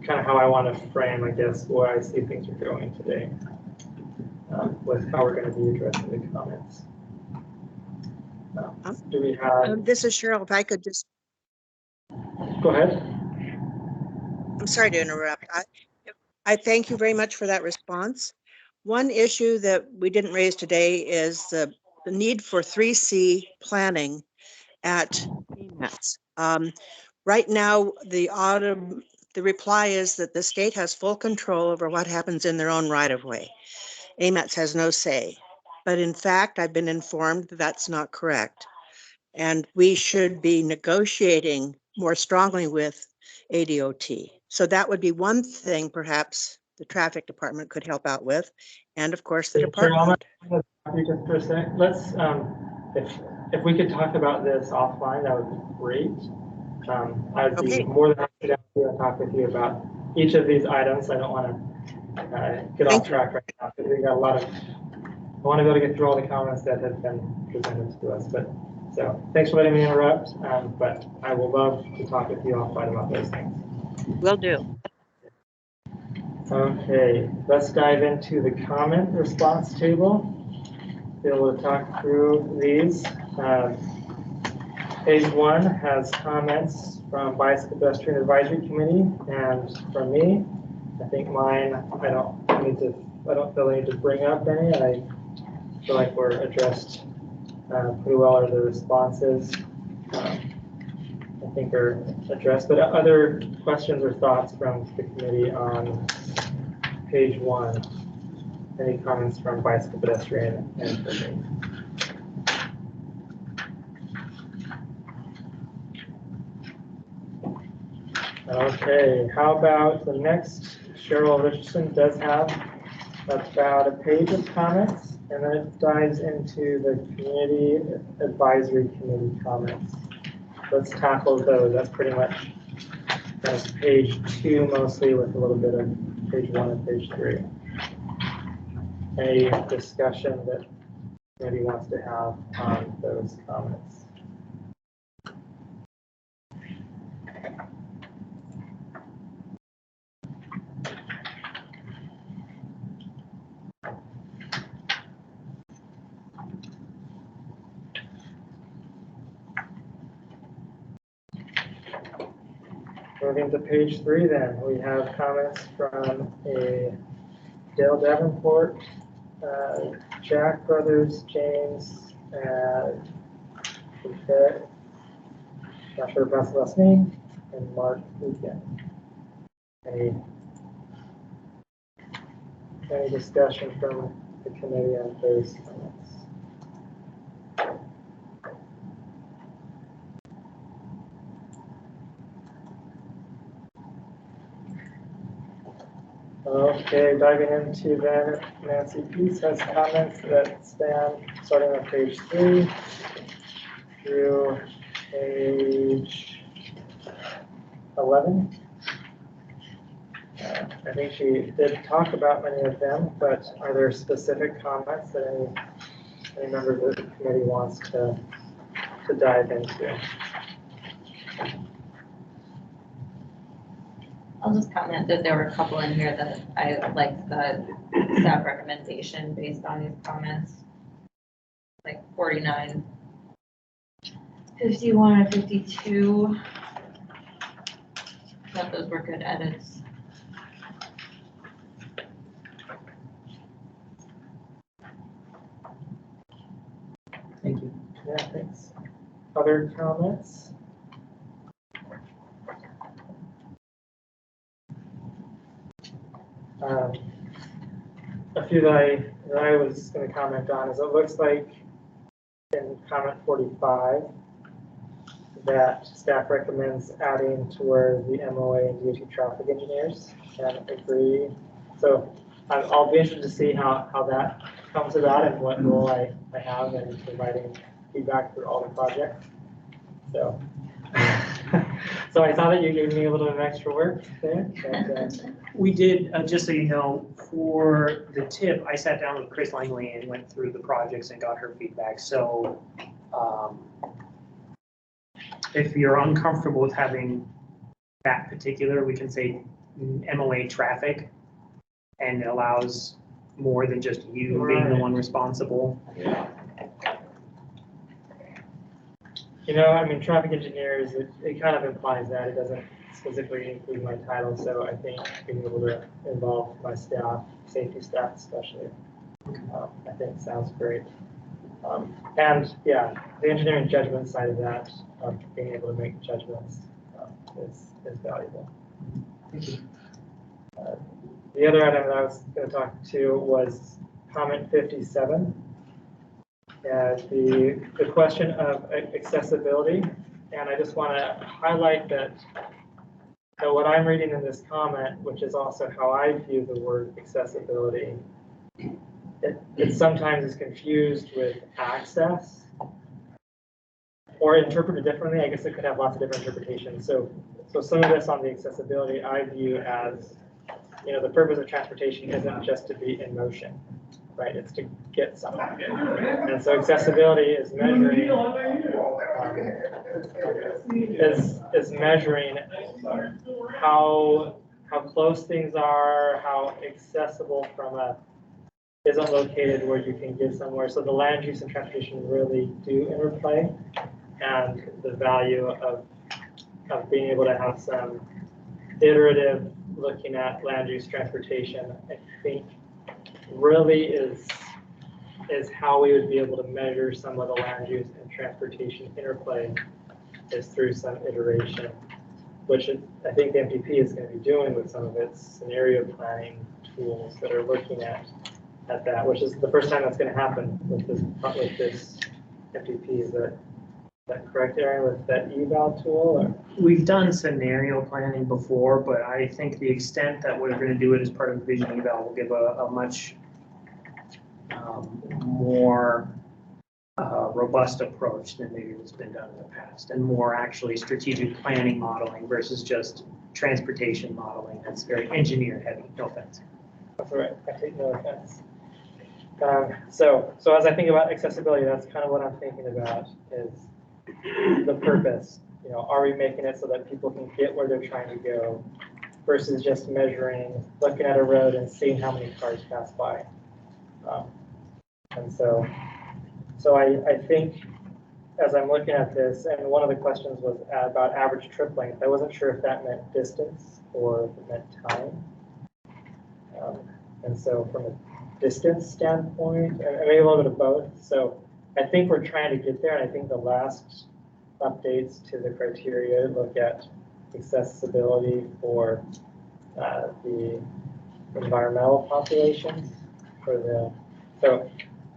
kind of how I want to frame, I guess, where I see things are going today with how we're going to be addressing the comments. Do we have? This is Cheryl. If I could just. Go ahead. I'm sorry to interrupt. I thank you very much for that response. One issue that we didn't raise today is the need for 3C planning at Amats. Right now, the reply is that the state has full control over what happens in their own right of way. Amats has no say. But in fact, I've been informed that that's not correct. And we should be negotiating more strongly with ADOT. So that would be one thing perhaps the traffic department could help out with. And of course, the department. Carol, I'm gonna stop you just for a second. Let's, if we could talk about this offline, that would be great. I'd be more than happy to talk with you about each of these items. I don't want to get off track right now because we got a lot of, I want to be able to get through all the comments that have been presented to us. But so thanks for letting me interrupt, but I will love to talk with you offline about those things. Will do. Okay, let's dive into the comment response table. Be able to talk through these. Page 1 has comments from Bicycle Pedestrian Advisory Committee and from me. I think mine, I don't feel I need to bring up any. I feel like we're addressed pretty well, or the responses I think are addressed. But other questions or thoughts from the committee on page 1? Any comments from Bicycle Pedestrian and from me? Okay, how about the next? Cheryl Richardson does have about a page of comments, and then it dives into the Community Advisory Committee comments. Let's tackle those. That's pretty much that's page 2 mostly, with a little bit of page 1 and page 3. Any discussion that committee wants to have on those comments? Moving to page 3 then, we have comments from a Dale Davenport, Jack Brothers, James, and not sure if that's the last name, and Mark Weekend. Any discussion from the committee on those comments? Okay, diving into then, Nancy Peace has comments that span starting on page 3 through page 11. I think she did talk about many of them, but are there specific comments that any member of the committee wants to dive into? I'll just comment that there were a couple in here that I liked the staff recommendation based on these comments. Like 49, 51, and 52. I thought those were good edits. Thank you. Yeah, thanks. Other comments? A few that I was going to comment on is it looks like in comment 45 that staff recommends adding toward the MOA and DOT traffic engineers, and agree. So I'll be interested to see how that comes about and what role I have in providing feedback for all the projects. So, so I saw that you gave me a little bit of extra work there. But, we did, just so you know, for the tip, I sat down with Chris Langley and went through the projects and got her feedback. So if you're uncomfortable with having that particular, we can say MOA traffic, and it allows more than just you being the one responsible. Yeah. I mean, traffic engineers, it kind of implies that. It doesn't specifically include my title, so I think being able to involve my staff, safety staff especially, I think sounds great. And yeah, the engineering judgment side of that, being able to make judgments is valuable. The other item that I was going to talk to was comment 57. The question of accessibility, and I just want to highlight that what I'm reading in this comment, which is also how I view the word accessibility, it sometimes is confused with access or interpreted differently. I guess it could have lots of different interpretations. So some of this on the accessibility I view as, the purpose of transportation isn't just to be in motion, right? It's to get somewhere. And so accessibility is measuring is measuring how close things are, how accessible from a isn't located where you can get somewhere. So the land use and transportation really do interplay, and the value of being able to have some iterative looking at land use transportation, I think really is how we would be able to measure some of the land use and transportation interplay is through some iteration, which I think the MPP is going to be doing with some of its scenario planning tools that are looking at that, which is the first time that's going to happen with this MPP. Is that correct, Aaron, with that eval tool? Or? We've done scenario planning before, but I think the extent that we're going to do it as part of the vision eval will give a much more robust approach than maybe what's been done in the past, and more actually strategic planning modeling versus just transportation modeling. That's very engineer heavy. No offense. That's all right. I take no offense. So as I think about accessibility, that's kind of what I'm thinking about is the purpose. Are we making it so that people can get where they're trying to go versus just measuring, looking at a road and seeing how many cars pass by. And so I think as I'm looking at this, and one of the questions was about average trip length. I wasn't sure if that meant distance or if it meant time. And so from a distance standpoint, and maybe a little bit of both. So I think we're trying to get there, and I think the last updates to the criteria look at accessibility for the environmental populations. So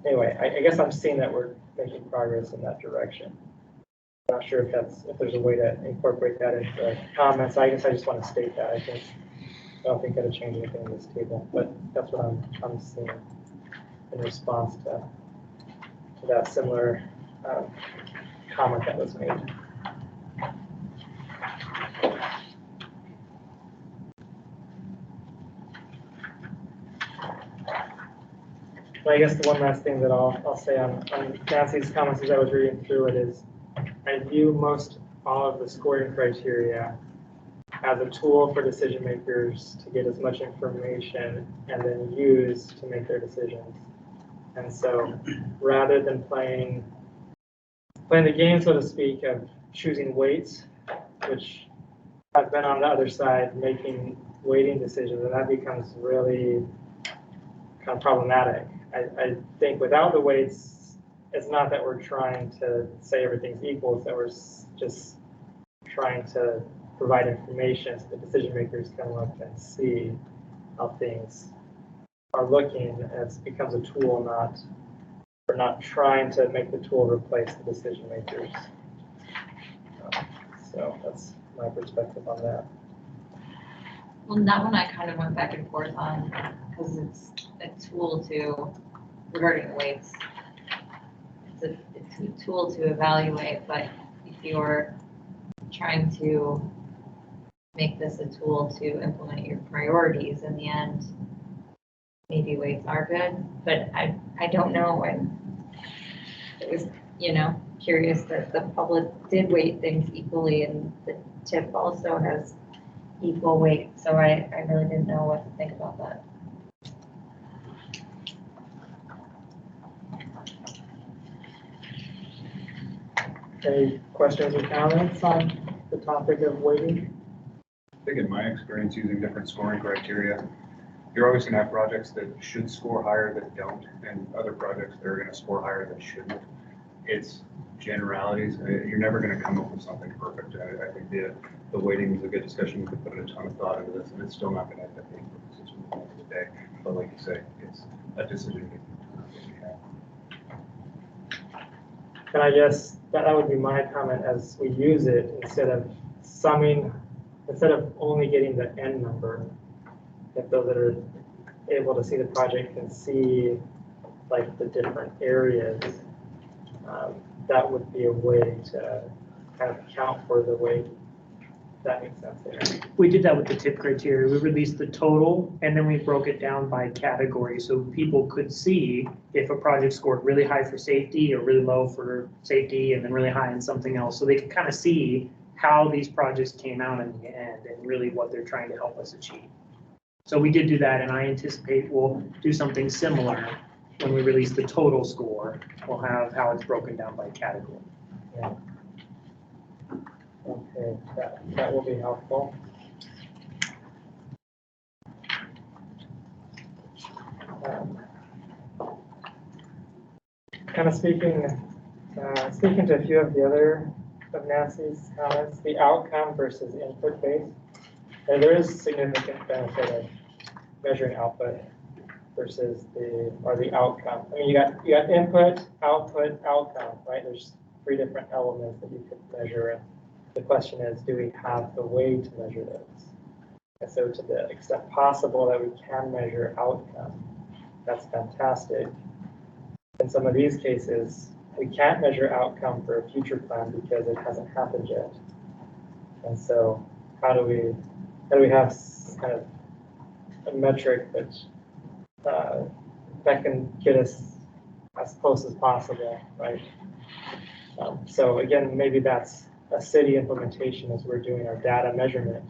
anyway, I guess I'm seeing that we're making progress in that direction. I'm not sure if there's a way to incorporate that into the comments. I guess I just want to state that. I don't think that'll change anything in this table, but that's what I'm seeing in response to that similar comment that was made. Well, I guess the one last thing that I'll say on Nancy's comments as I was reading through it is I view most all of the scoring criteria as a tool for decision makers to get as much information and then use to make their decisions. And so rather than playing the game, so to speak, of choosing weights, which I've been on the other side making weighting decisions, and that becomes really kind of problematic. I think without the weights, it's not that we're trying to say everything's equal, it's that we're just trying to provide information so the decision makers can look and see how things are looking, and it becomes a tool, we're not trying to make the tool replace the decision makers. So that's my perspective on that. Well, that one I kind of went back and forth on because it's a tool regarding weights. It's a tool to evaluate, but if you're trying to make this a tool to implement your priorities in the end, maybe weights are good, but I don't know. It was, curious that the public did weight things equally, and the tip also has equal weight. So I really didn't know what to think about that. Any questions or comments on the topic of weighting? I think in my experience using different scoring criteria, you're always gonna have projects that should score higher that don't, and other projects that are gonna score higher that shouldn't. It's generalities. You're never gonna come up with something perfect. I think the weighting is a good discussion. We could put a ton of thought into this, and it's still not gonna end up being a decision at the end of the day. But like you say, it's a decision we have. And I guess that would be my comment as we use it, instead of only getting the end number, if those that are able to see the project can see like the different areas, that would be a way to kind of account for the weight. If that makes sense there. We did that with the tip criteria. We released the total and then we broke it down by category so people could see if a project scored really high for safety or really low for safety and then really high in something else. So they could kind of see how these projects came out in the end and really what they're trying to help us achieve. So we did do that, and I anticipate we'll do something similar when we release the total score. We'll have how it's broken down by category. Yeah. Okay, that will be helpful. Kind of speaking to a few of the other of Nancy's comments, the outcome versus input based. And there is significant benefit of measuring output versus the outcome. I mean, you got input, output, outcome, right? There's 3 different elements that you could measure. And the question is, do we have the way to measure those? And so to the extent possible that we can measure outcome, that's fantastic. In some of these cases, we can't measure outcome for a future plan because it hasn't happened yet. And so how do we have kind of a metric that can get us as close as possible, right? So again, maybe that's a city implementation as we're doing our data measurement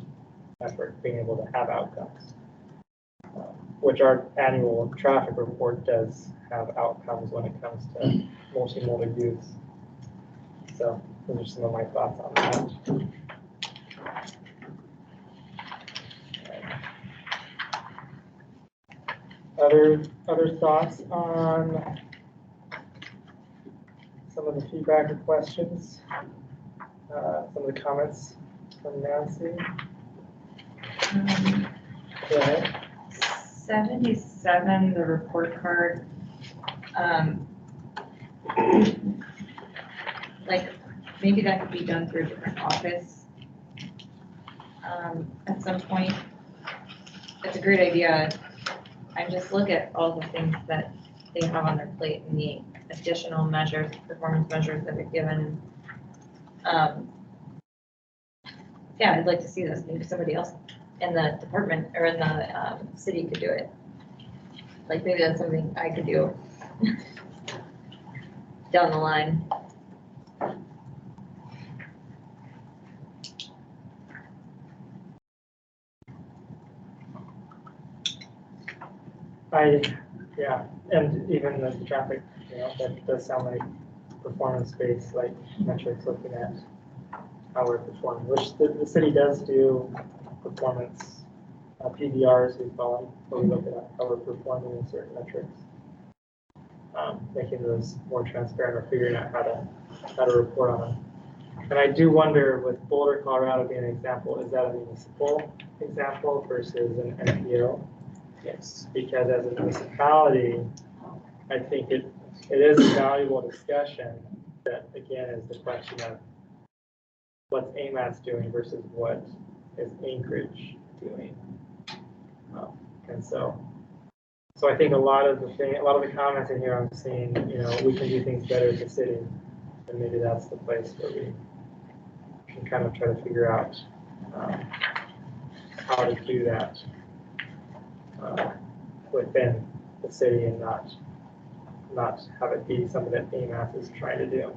effort, being able to have outcomes, which our annual traffic report does have outcomes when it comes to multimodal use. So those are some of my thoughts on that. Other thoughts on some of the feedback or questions? Some of the comments from Nancy. Go ahead. 77, the report card. Like maybe that could be done through a different office at some point. It's a great idea. I just look at all the things that they have on their plate and the additional measures, performance measures that we've given. Yeah, I'd like to see this. Maybe somebody else in the department or in the city could do it. Like maybe that's something I could do down the line. Yeah, and even the traffic, that does sound like performance-based, like metrics, looking at how we're performing, which the city does do performance PDRs, we call them, where we look at how we're performing in certain metrics, making those more transparent or figuring out how to report on them. And I do wonder, with Boulder, Colorado being an example, is that a municipal example versus an NPO? Yes, because as a municipality, I think it is a valuable discussion that, again, is the question of what's Amats doing versus what is Anchorage doing. And so I think a lot of the comments in here I'm seeing, we can do things better as a city, and maybe that's the place where we can kind of try to figure out how to do that within the city and not have it be something that Amats is trying to do.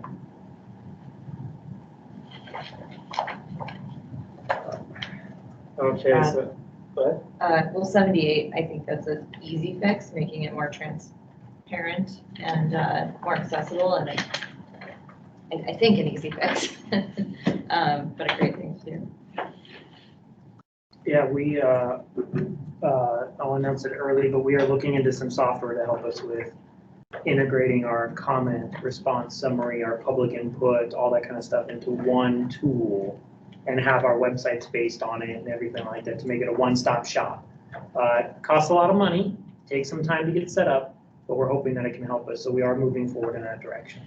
Okay, so what? Well, 78, I think that's an easy fix, making it more transparent and more accessible, and I think an easy fix, but a great thing to do. Yeah, I'll announce it early, but we are looking into some software to help us with integrating our comment response summary, our public input, all that kind of stuff into one tool and have our websites based on it and everything like that to make it a one-stop shop. It costs a lot of money, takes some time to get set up, but we're hoping that it can help us. So we are moving forward in that direction.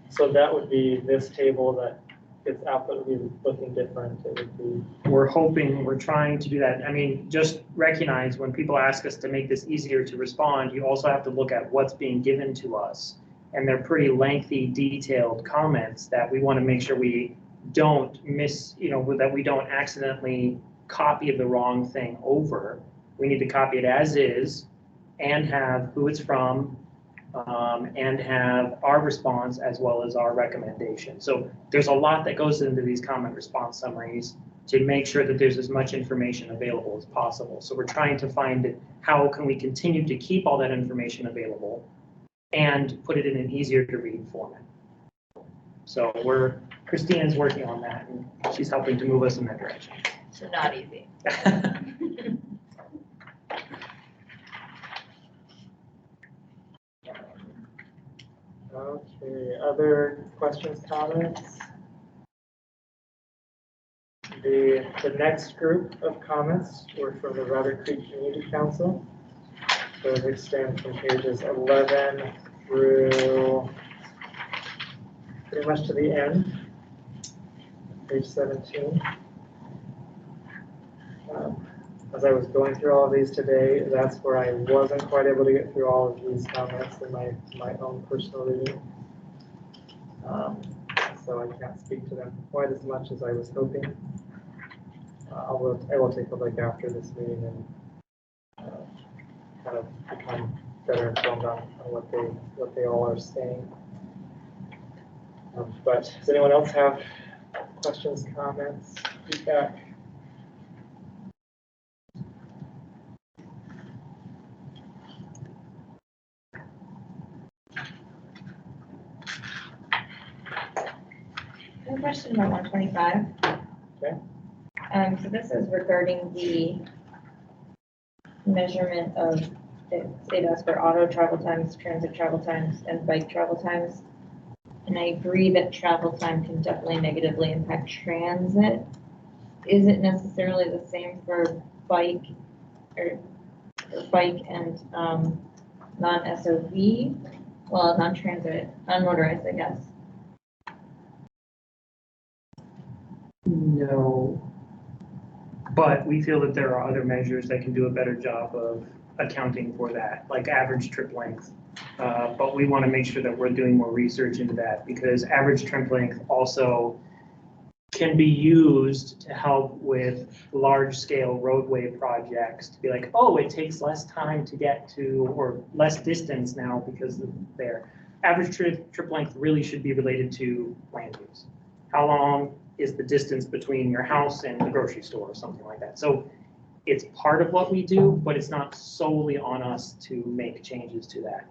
So that would be this table that its output would be looking different. It would be. We're trying to do that. I mean, just recognize when people ask us to make this easier to respond, you also have to look at what's being given to us. And they're pretty lengthy, detailed comments that we want to make sure we don't miss, that we don't accidentally copy the wrong thing over. We need to copy it as is and have who it's from, and have our response as well as our recommendation. So there's a lot that goes into these comment response summaries to make sure that there's as much information available as possible. So we're trying to find how can we continue to keep all that information available and put it in an easier to read format. So Christina's working on that and she's helping to move us in that direction. So not easy. Okay, other questions, comments? The next group of comments were from the Robert Creek Community Council. So it extends from pages 11 through pretty much to the end, page 17. As I was going through all of these today, that's where I wasn't quite able to get through all of these comments in my own personal reading. So I can't speak to them quite as much as I was hoping. I will take a look after this meeting and kind of become better informed on what they all are saying. But does anyone else have questions, comments, feedback? I have a question about 125. Okay. So this is regarding the measurement of, it asks for auto travel times, transit travel times, and bike travel times. And I agree that travel time can definitely negatively impact transit. Is it necessarily the same for bike and non-SOV? Well, non-transit, non-motorized, I guess. No, but we feel that there are other measures that can do a better job of accounting for that, like average trip length. But we want to make sure that we're doing more research into that because average trip length also can be used to help with large scale roadway projects to be like, oh, it takes less time to get to or less distance now because of their average trip length really should be related to land use. How long is the distance between your house and the grocery store or something like that. So it's part of what we do, but it's not solely on us to make changes to that.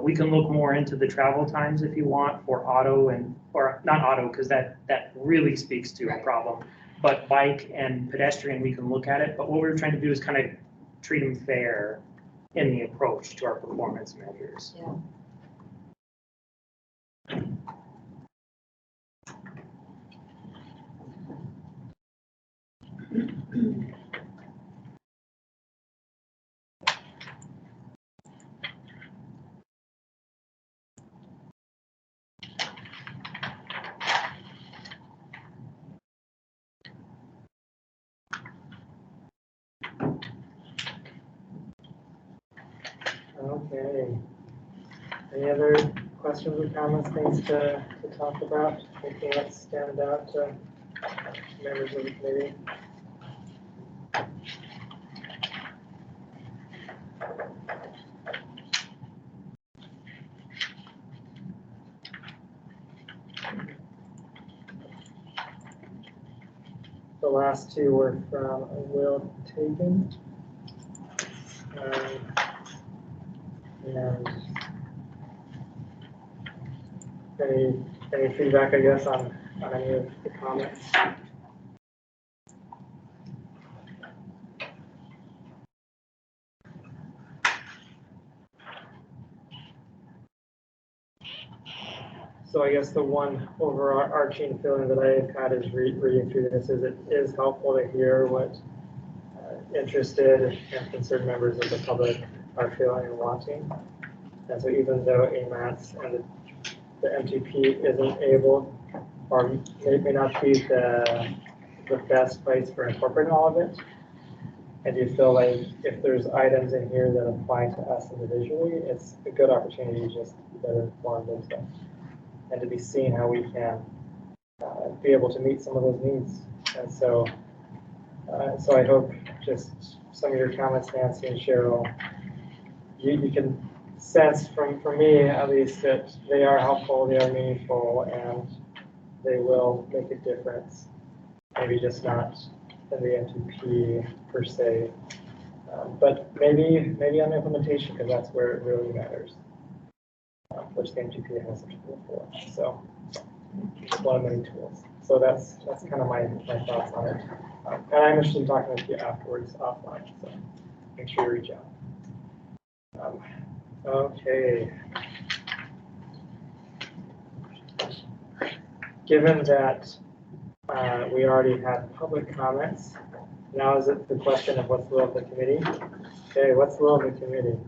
We can look more into the travel times if you want for auto or not auto, because that really speaks to a problem, but bike and pedestrian, we can look at it. But what we're trying to do is kind of treat them fair in the approach to our performance measures. Yeah. Okay. Any other questions or comments, things to talk about? Anything that stand out to members of the committee? The last two were from Will Taken. And any feedback, I guess, on any of the comments? So I guess the one overarching feeling that I've had is reading through this is it is helpful to hear what interested and concerned members of the public are feeling and wanting. And so even though Amats and the MTP isn't able, or may not be the best place for incorporating all of it, and you feel like if there's items in here that apply to us individually, it's a good opportunity to just better inform themselves and to be seeing how we can be able to meet some of those needs. And so, so I hope just some of your comments, Nancy and Cheryl, you can sense from me at least that they are helpful, they are meaningful, and they will make a difference. Maybe just not in the MTP per se, but maybe on implementation, because that's where it really matters, which the MTP has a tool for. So it's one of many tools. So that's kind of my thoughts on it. And I'm interested in talking with you afterwards offline, so make sure you reach out. Okay. Given that we already had public comments, now is it the question of what's the will of the committee? Okay, what's the will of the committee?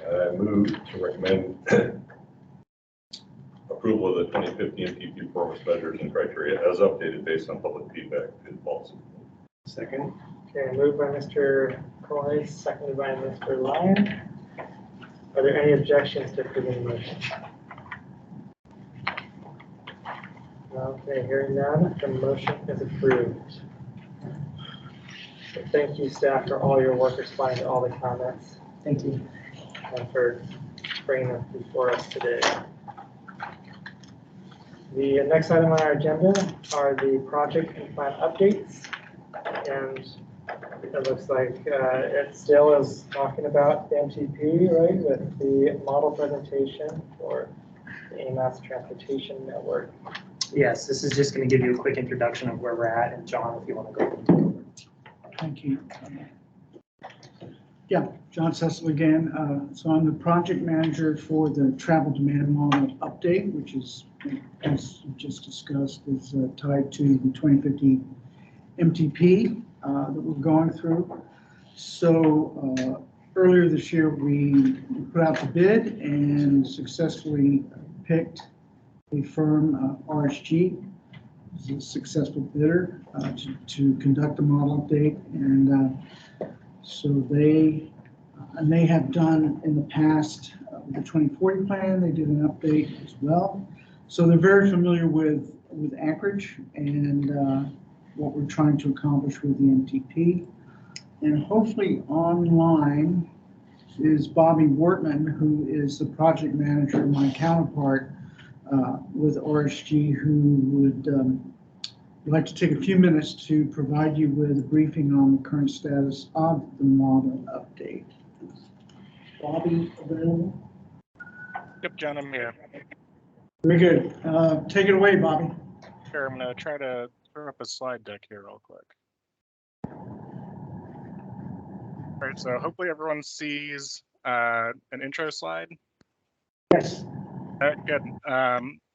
I move to recommend approval of the 2050 MTP performance measures and criteria as updated based on public feedback to the policy. Second. Okay, moved by Mr. Coy, seconded by Mr. Lyon. Are there any objections to approving the motion? Okay, hearing none, the motion is approved. So thank you, staff, for all your work responding to all the comments. Thank you. And for bringing them before us today. The next item on our agenda are the project and plan updates. And it looks like it still is talking about the MTP, right, with the model presentation for the Amats Transportation Network. Yes, this is just going to give you a quick introduction of where we're at, and John, if you want to go ahead and take over. Thank you. Yeah, John Cecil again. So I'm the project manager for the travel demand model update, which is, as you just discussed, is tied to the 2050 MTP that we're going through. So earlier this year, we put out the bid and successfully picked a firm, RSG, is a successful bidder to conduct the model update. And so they have done in the past with the 2040 plan, they did an update as well. So they're very familiar with Anchorage and what we're trying to accomplish with the MTP. And hopefully online is Bobby Wortman, who is the project manager, my counterpart with RSG, who would like to take a few minutes to provide you with a briefing on the current status of the model update. Bobby, available? Yep, John, I'm here. Very good. Take it away, Bobby. Sure, I'm going to try to throw up a slide deck here real quick. All right, so hopefully everyone sees an intro slide. Yes. All right, good.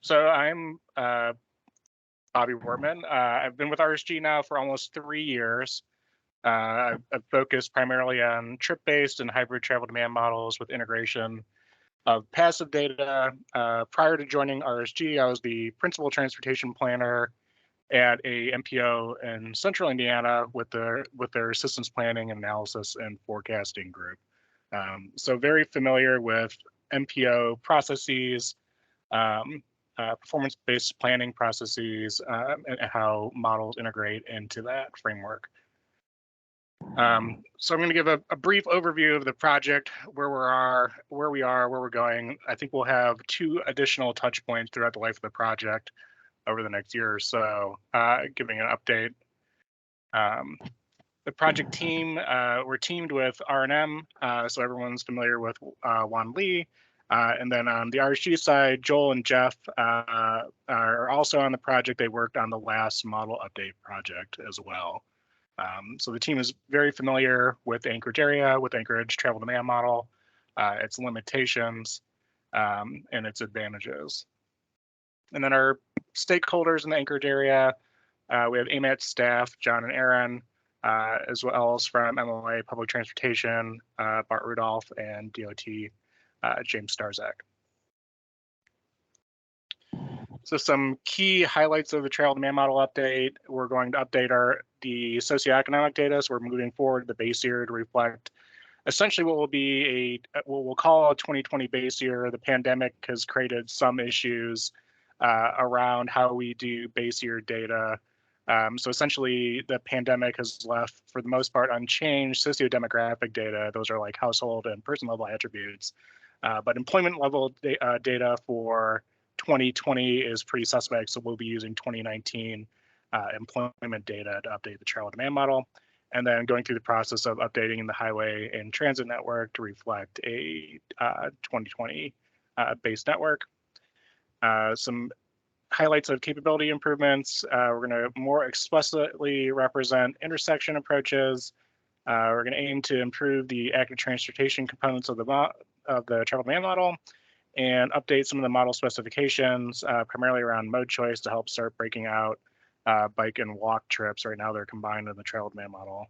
So I'm Bobby Wortman. I've been with RSG now for almost 3 years. I've focused primarily on trip-based and hybrid travel demand models with integration of passive data. Prior to joining RSG, I was the principal transportation planner at a MPO in Central Indiana with their systems planning and analysis and forecasting group. So very familiar with MPO processes, performance-based planning processes, and how models integrate into that framework. So I'm going to give a brief overview of the project, where we are, where we're going. I think we'll have 2 additional touch points throughout the life of the project. over the next year or so, giving an update. The project team, we're teamed with R&M, so everyone's familiar with Juan Lee. And then on the RSG side, Joel and Jeff are also on the project. They worked on the last model update project as well. So the team is very familiar with the Anchorage area, with Anchorage travel demand model, its limitations, and its advantages. And then our stakeholders in the Anchorage area, we have Amats staff, John and Aaron, as well as from MOA Public Transportation, Bart Rudolph, and DOT, James Starzak. So some key highlights of the travel demand model update. We're going to update the socioeconomic data. So we're moving forward the base year to reflect essentially what will be what we'll call a 2020 base year. The pandemic has created some issues around how we do base year data. So essentially the pandemic has left, for the most part, unchanged sociodemographic data. Those are like household and person level attributes. But employment level data for 2020 is pretty suspect, so we'll be using 2019 employment data to update the travel demand model, and then going through the process of updating the highway and transit network to reflect a 2020 base network. Some highlights of capability improvements. We're going to more explicitly represent intersection approaches. We're going to aim to improve the active transportation components of the travel demand model, and update some of the model specifications, primarily around mode choice to help start breaking out bike and walk trips. Right now they're combined in the travel demand model.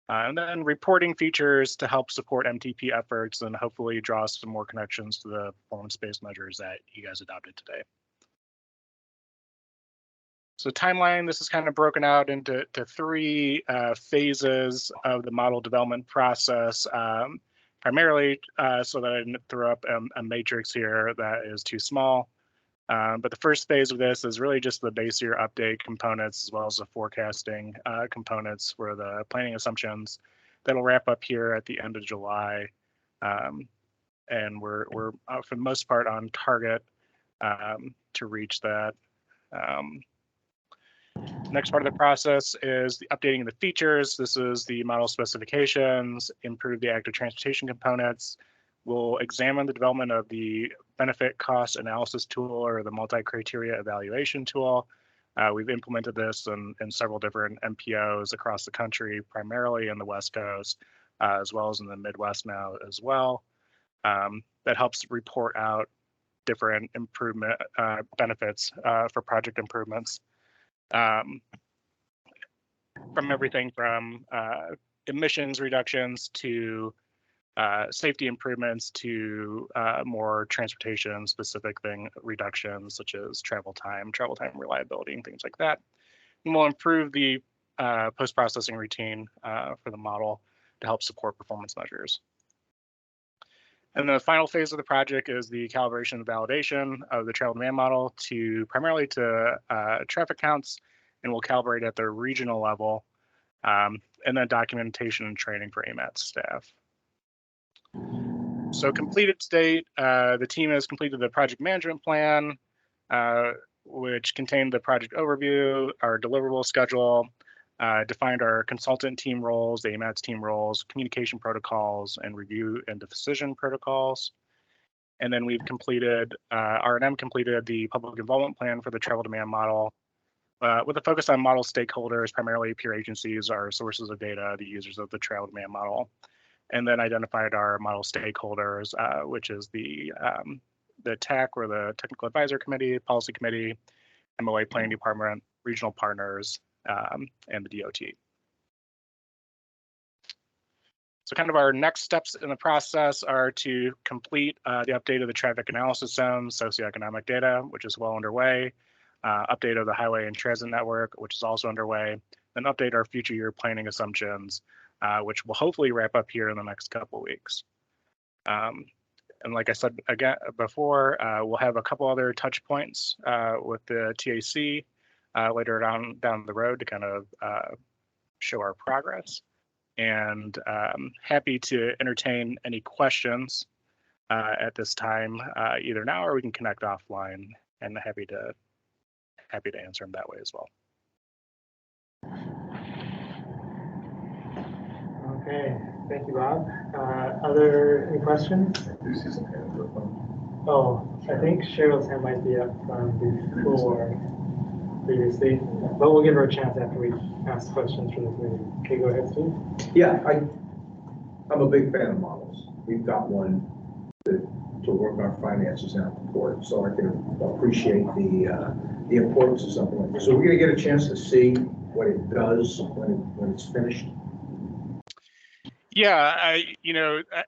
And then reporting features to help support MTP efforts and hopefully draw some more connections to the performance-based measures that you guys adopted today. So timeline, this is kind of broken out into three phases of the model development process. Primarily so that I didn't throw up a matrix here that is too small. But the first phase of this is really just the base year update components, as well as the forecasting components for the planning assumptions. That'll wrap up here at the end of July. And we're for the most part on target to reach that. Next part of the process is the updating of the features. This is the model specifications, improve the active transportation components. We'll examine the development of the benefit cost analysis tool, or the multi-criteria evaluation tool. We've implemented this in several different MPOs across the country, primarily in the West Coast, as well as in the Midwest now as well. That helps report out different improvement benefits for project improvements. From everything from emissions reductions to safety improvements to more transportation specific reductions, such as travel time reliability, and things like that. And we'll improve the post-processing routine for the model to help support performance measures. And the final phase of the project is the calibration and validation of the travel demand model primarily to traffic counts, and we'll calibrate at the regional level, and then documentation and training for Amats staff. So completed to date, the team has completed the project management plan, which contained the project overview, our deliverable schedule, defined our consultant team roles, the Amats team roles, communication protocols, and review and decision protocols. And then we've completed, R&M completed the public involvement plan for the travel demand model, with a focus on model stakeholders, primarily peer agencies, our sources of data, the users of the travel demand model, and then identified our model stakeholders, which is the TAC, or the Technical Advisor Committee, Policy Committee, MOA Planning Department, regional partners, and the DOT. So kind of our next steps in the process are to complete the update of the traffic analysis zones, socioeconomic data, which is well underway, update of the highway and transit network, which is also underway, then update our future year planning assumptions, which will hopefully wrap up here in the next couple of weeks. And like I said again before, we'll have a couple other touch points with the TAC later down the road to kind of show our progress. And happy to entertain any questions at this time, either now or we can connect offline, and happy to happy to answer them that way as well. Okay, thank you, Bob. Any questions? Oh, I think Cheryl's hand might be up before previously, but we'll give her a chance after we ask questions from the committee. Okay, go ahead, Steve. Yeah, I'm a big fan of models. We've got one to work on finances and report, so I can appreciate the importance of something like this. So we're going to get a chance to see what it does when it's finished. Yeah,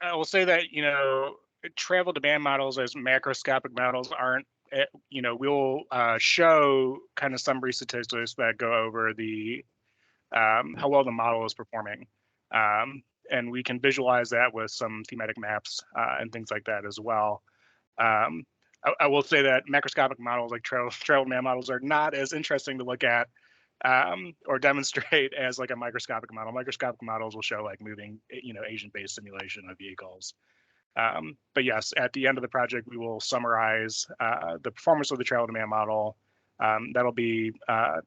I will say that, travel demand models as macroscopic models aren't, we'll show kind of summary statistics that go over the how well the model is performing. And we can visualize that with some thematic maps and things like that as well. I will say that macroscopic models like travel demand models are not as interesting to look at or demonstrate as like a microscopic model. Microscopic models will show like moving, agent-based simulation of vehicles. But yes, at the end of the project, we will summarize the performance of the travel demand model. That'll be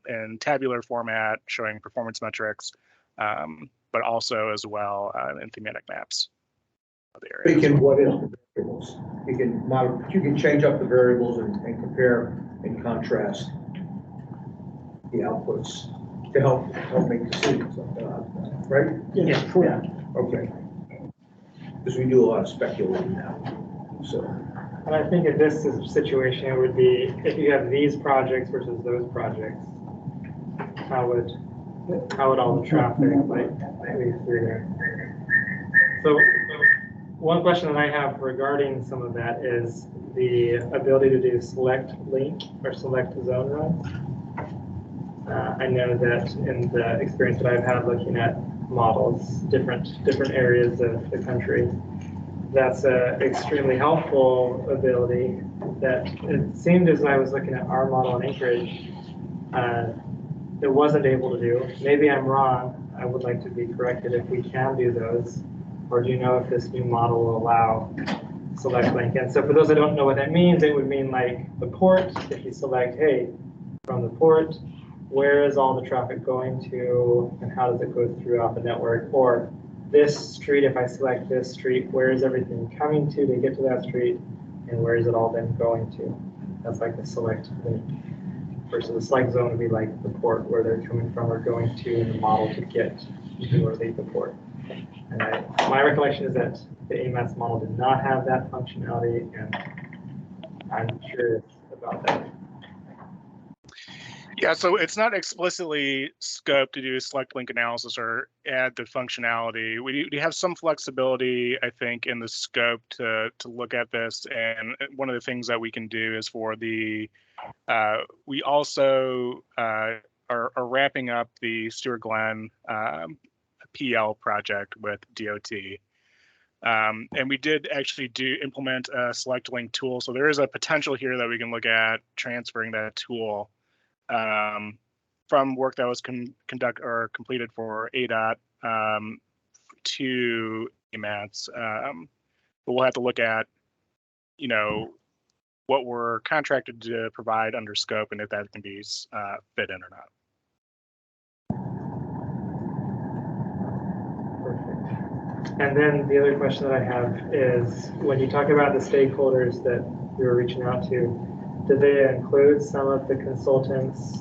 in tabular format, showing performance metrics, but also as well in thematic maps of the area. Speaking what is the variables, you can change up the variables and compare and contrast the outputs to help make decisions, right? Yeah, correct. Okay. Because we do a lot of speculating now, so. And I think in this situation, it would be, if you have these projects versus those projects, how would all the traffic move through there? So one question that I have regarding some of that is the ability to do select link or select zone runs. I know that in the experience that I've had looking at models, different areas of the country, that's an extremely helpful ability that it seemed as I was looking at our model in Anchorage, it wasn't able to do. Maybe I'm wrong. I would like to be corrected if we can do those. Or do you know if this new model will allow select link? And so for those that don't know what that means, it would mean like the port, if you select, hey, from the port, where is all the traffic going to and how does it go throughout the network? Or this street, if I select this street, where is everything coming to get to that street and where is it all then going to? That's like the select link. Versus the select zone would be like the port where they're coming from or going to in the model to get to or leave the port. And my recollection is that the Amats model did not have that functionality, and I'm curious about that. Yeah, so it's not explicitly scoped to do select link analysis or add the functionality. We have some flexibility, I think, in the scope to look at this. And one of the things that we can do is for the, we also are wrapping up the Stuart Glen PL project with DOT. And we did actually implement a select link tool. So there is a potential here that we can look at transferring that tool from work that was completed for ADOT to Amats. But we'll have to look at, what we're contracted to provide under scope and if that can be fit in or not. Perfect. And then the other question that I have is, when you talk about the stakeholders that you were reaching out to, do they include some of the consultants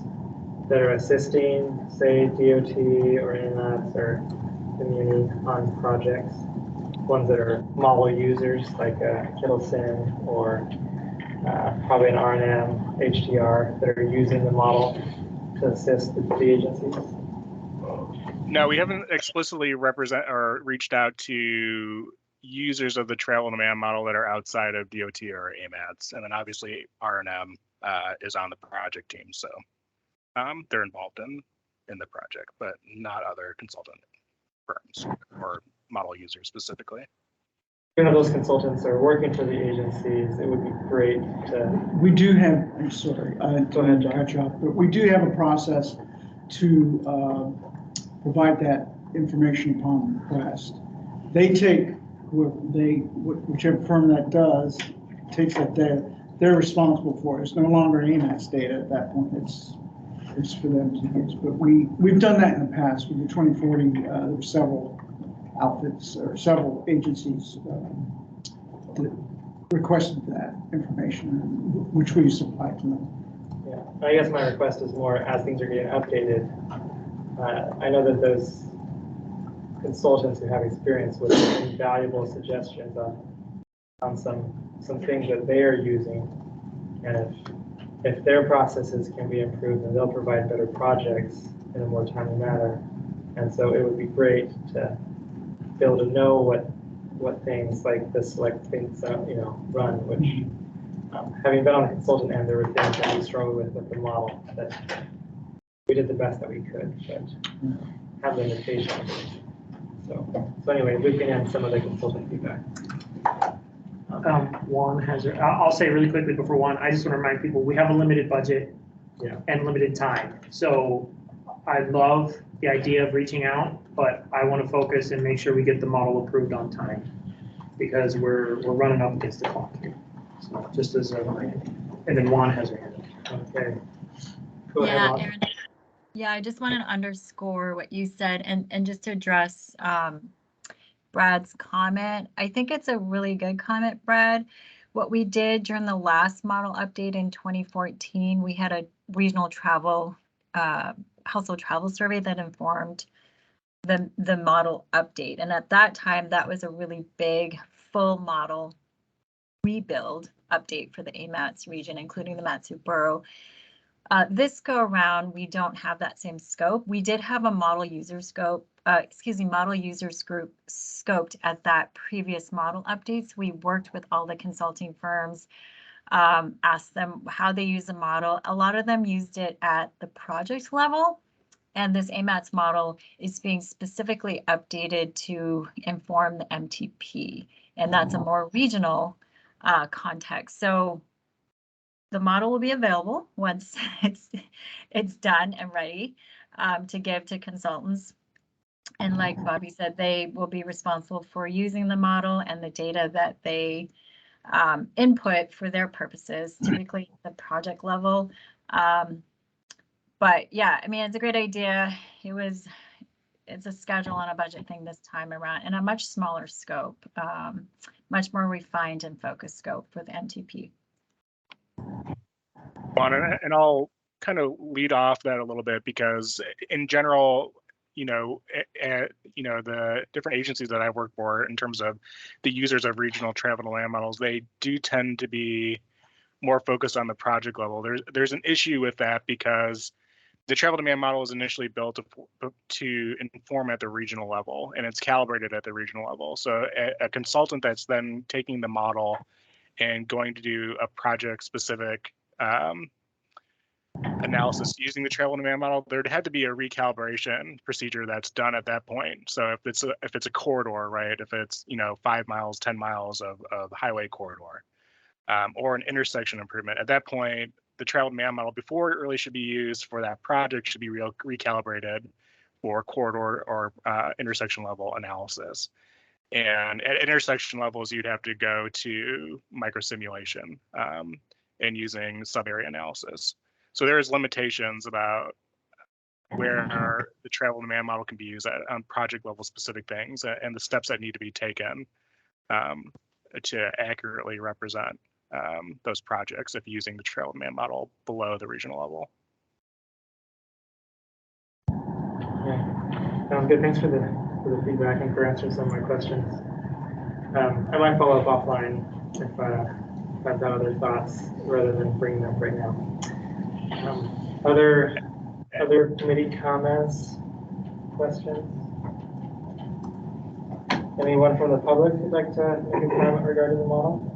that are assisting, say, DOT or Amats or community on projects? Ones that are model users like Kittleson or probably an R&M, HDR that are using the model to assist the agencies? No, we haven't explicitly reached out to users of the travel demand model that are outside of DOT or Amats, and then obviously R&M is on the project team, so they're involved in the project, but not other consultant firms or model users specifically. Even though those consultants are working for the agencies, it would be great to. We do have, I'm sorry, Go ahead, John. cut you off, but we do have a process to provide that information upon request. They take whichever firm that does takes that data. they're responsible for. It's no longer AMAT's data at that point. It's for them to use. But we've done that in the past. With the 2040, there were several outfits or several agencies that requested that information, which we supplied to them. Yeah, I guess my request is more as things are getting updated. I know that those consultants who have experience with invaluable suggestions on some things that they are using, and if their processes can be improved, then they'll provide better projects in a more timely manner. And so it would be great to be able to know what things like this, like things run. Which having been on the consultant end, there were things that we struggled with the model that we did the best that we could, but have limitations. So anyway, we can end some of the consultant feedback. Juan has, I'll say really quickly before Juan, I just want to remind people, we have a limited budget and limited time. So I love the idea of reaching out, but I want to focus and make sure we get the model approved on time because we're running up against the clock here. So just as a reminder. And then Juan has her hand up. Okay. Go ahead, Juan. Aaron. Yeah, I just wanted to underscore what you said and just to address Brad's comment. I think it's a really good comment, Brad. What we did during the last model update in 2014, we had a regional travel, household travel survey that informed the model update. And at that time, that was a really big full model rebuild update for the Amats region, including the Matsu Borough. This go around, we don't have that same scope. We did have a model user scope, model users group scoped at that previous model updates. We worked with all the consulting firms, asked them how they use the model. A lot of them used it at the project level, and this Amats model is being specifically updated to inform the MTP, and that's a more regional context. So the model will be available once it's done and ready to give to consultants. And like Bobby said, they will be responsible for using the model and the data that they input for their purposes, typically at the project level. But yeah, I mean, it's a great idea. It's a schedule and a budget thing this time around, and a much smaller scope, much more refined and focused scope for the MTP. And I'll kind of lead off that a little bit because in general, the different agencies that I work for in terms of the users of regional travel and land models, they do tend to be more focused on the project level. There's an issue with that because the travel demand model is initially built to inform at the regional level, and it's calibrated at the regional level. So a consultant that's then taking the model and going to do a project-specific analysis using the travel demand model, there'd have to be a recalibration procedure that's done at that point. So if it's a corridor, right? If it's 5 miles, 10 miles of highway corridor, or an intersection improvement, at that point, the travel demand model, before it really should be used for that project, should be recalibrated for corridor or intersection level analysis. And at intersection levels, you'd have to go to microsimulation and using sub-area analysis. So there's limitations about where the travel demand model can be used on project level specific things and the steps that need to be taken to accurately represent those projects if using the travel demand model below the regional level. Yeah, sounds good. Thanks for the feedback and for answering some of my questions. I might follow up offline if I've got other thoughts rather than bringing them up right now. Other committee comments, questions? Anyone from the public who'd like to make a comment regarding the model?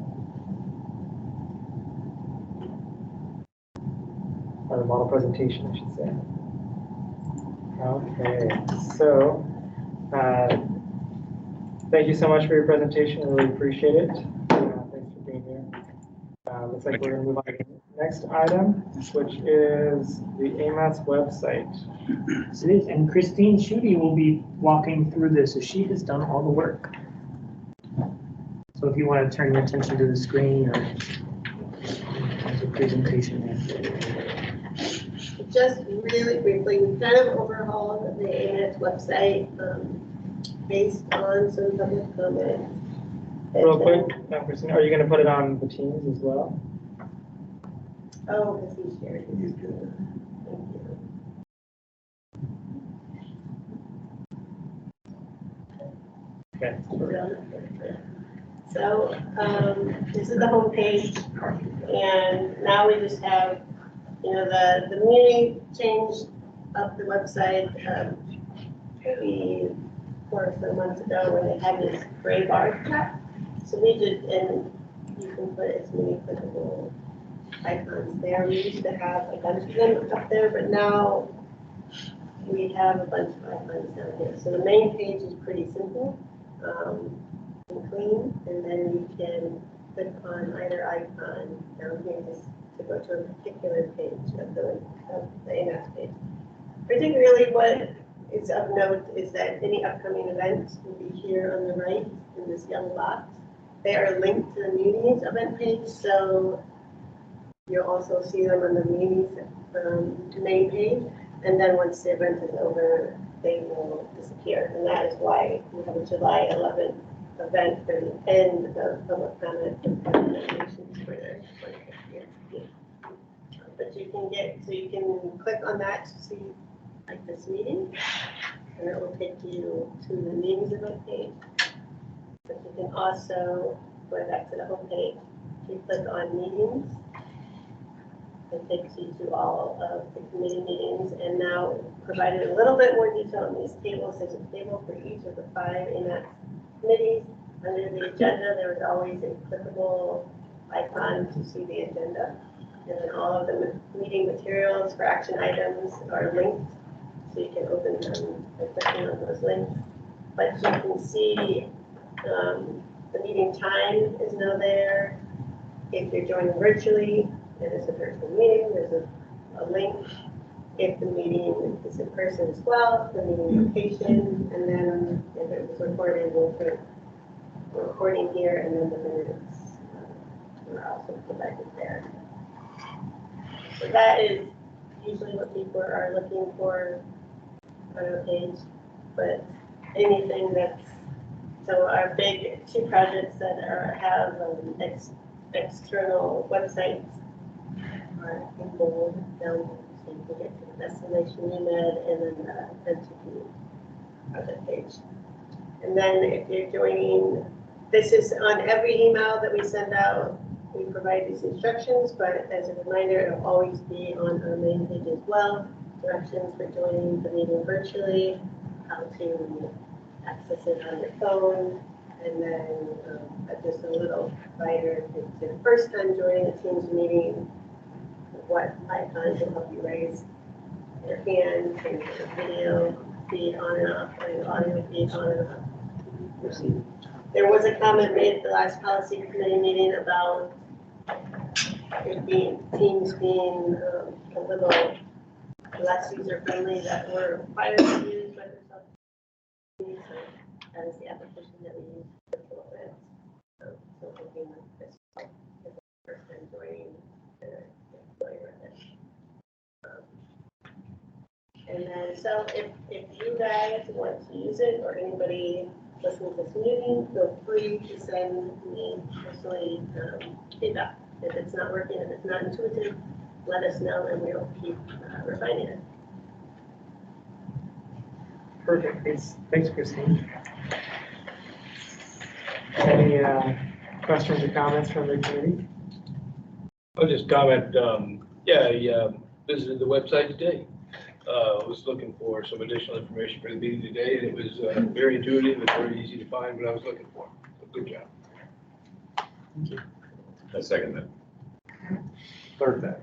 Or the model presentation, I should say. Okay, so thank you so much for your presentation. I really appreciate it. Thanks for being here. Looks like we're going to move on to the next item, which is the Amats website. And Christine Schutte will be walking through this as she has done all the work. So if you want to turn your attention to the screen or presentation there? Just really briefly, we kind of overhauled the Amats website based on some public comments. Real quick, Christina, are you going to put it on the Teams as well? Oh, because he shared his. Thank you. Okay. So this is the home page, and now we just have, the community changed up the website maybe 4 or so months ago when they had this gray bar chat. So we did, and you can put as many clickable icons there. We used to have a bunch of them up there, but now we have a bunch of icons down here. So the main page is pretty simple and clean, and then you can click on either icon down here just to go to a particular page of the Amats page. Particularly what is of note is that any upcoming events will be here on the right in this yellow box. They are linked to the meetings event page, so you'll also see them on the meetings main page. And then once the event is over, they will disappear. And that is why we have a July 11th event for the end of public comment and nominations for the 25th year. But you can click on that to see like this meeting, and it will take you to the meetings event page. But you can also go back to the home page. You click on meetings. It takes you to all of the committee meetings, and now provided a little bit more detail on these tables. There's a table for each of the 5 Amats committees. Under the agenda, there was always a clickable icon to see the agenda. And then all of the meeting materials for action items are linked, so you can open them by clicking on those links. But you can see the meeting time is now there. If you're joining virtually, it is a virtual meeting, there's a link. If the meeting is in person as well, the meeting location, and then if it was recorded, we'll put recording here, and then the minutes are also provided there. So that is usually what people are looking for on our page, but anything that's, so our big 2 projects that have external websites are in bold down here, so you can get to the destination UMed and then the MTP project page. And then if you're joining, this is on every email that we send out, we provide these instructions, but as a reminder, it'll always be on our main page as well. Directions for joining the meeting virtually, how to access it on your phone, and then just a little guider if it's your first time joining a Teams meeting, what icons will help you raise your hand, and your video feed on and off, or your audio feed on and off. There was a comment made at the last policy committee meeting about Teams being a little less user friendly that were required to use Microsoft Teams. So that is the application that we use for events. So hoping that this is the first time joining with it. And then, so if you guys want to use it, or anybody listening to this meeting, feel free to send me personally feedback. If it's not working, if it's not intuitive, let us know and we'll keep refining it. Perfect. Thanks, Christine. Any questions or comments from the committee? I'll just comment. I visited the website today. Was looking for some additional information for the meeting today, and it was very intuitive and very easy to find what I was looking for. So good job. Thank you. I second that. Third that.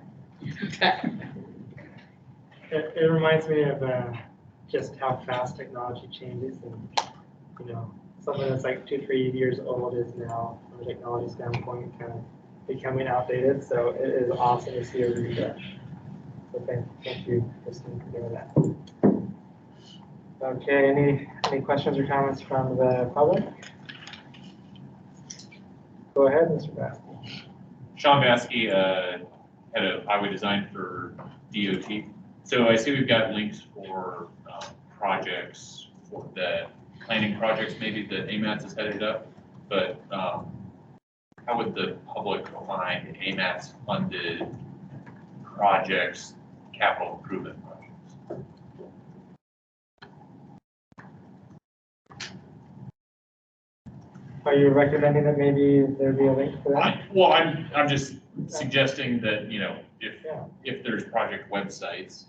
It reminds me of just how fast technology changes, and something that's like 2-3 years old is now, from a technology standpoint, kind of becoming outdated. So it is awesome to see a refresh. So thank you, Christine, for doing that. Okay, any questions or comments from the public? Go ahead, Mr. Baskey. Sean Baskey, head of highway design for DOT. So I see we've got links for projects, for the planning projects maybe that Amats is headed up, but how would the public find Amats funded projects, capital improvement projects? Are you recommending that maybe there be a link for that? Well, I'm just suggesting that, you know, if there's project websites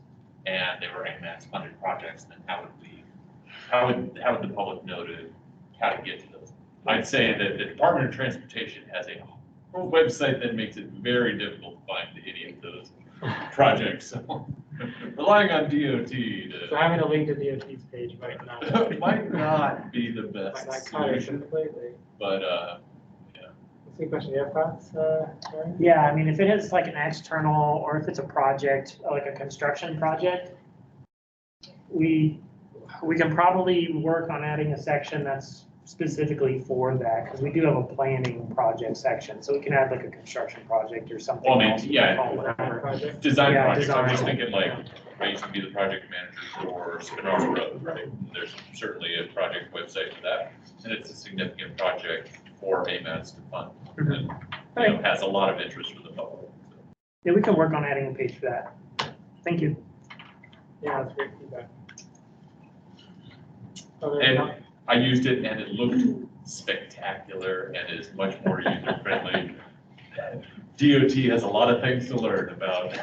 and they were Amats funded projects, then how would the public know how to get to those? I'd say that the Department of Transportation has a whole website that makes it very difficult to find any of those projects. So relying on DOT to. So having a link to DOT's page might not be the best might not cut it solution. completely. But What's the question? Do you have thoughts, Aaron? Yeah, I mean, if it is like an external, or if it's a project, like a construction project, we can probably work on adding a section that's specifically for that, because we do have a planning project section, so we can add like a construction project or something. Well, I mean, else, yeah, whatever. design Yeah, projects. I'm just design. thinking like, I used to be the project manager for Spinard Road, right? There's certainly a project website for that, and it's a significant project for Amats to fund. And, you know, has a lot of interest from the public. Yeah, we can work on adding a page for that. Thank you. Yeah, that's great feedback. And I used it and it looked spectacular and is much more user friendly. DOT has a lot of things to learn about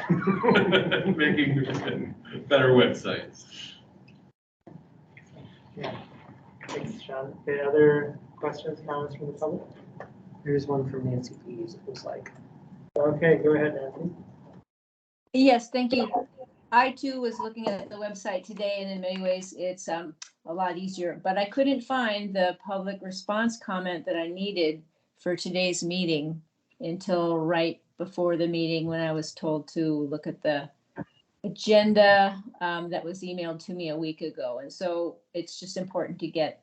making better websites. Yeah. Thanks, Sean. Any other questions, comments from the public? Here's one from Nancy Pease, it looks like. Okay, go ahead, Nancy. Yes, thank you. I too was looking at the website today, and in many ways it's a lot easier, but I couldn't find the public response comment that I needed for today's meeting until right before the meeting, when I was told to look at the agenda that was emailed to me a week ago. And so it's just important to get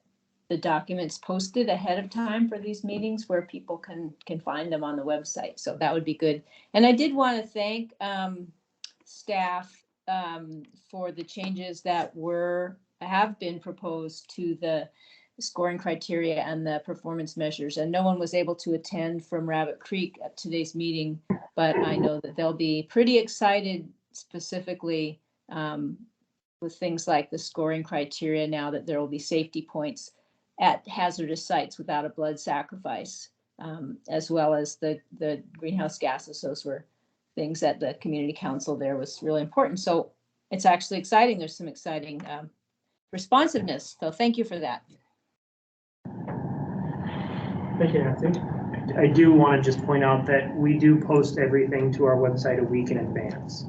the documents posted ahead of time for these meetings where people can find them on the website. So that would be good. And I did want to thank staff for the changes that have been proposed to the scoring criteria and the performance measures. And no one was able to attend from Rabbit Creek at today's meeting, but I know that they'll be pretty excited specifically with things like the scoring criteria now that there will be safety points at hazardous sites without a blood sacrifice, as well as the greenhouse gases. Those were things that the community council there was really important. So it's actually exciting. There's some exciting responsiveness. So thank you for that. Thank you, Nancy. I do want to just point out that we do post everything to our website a week in advance.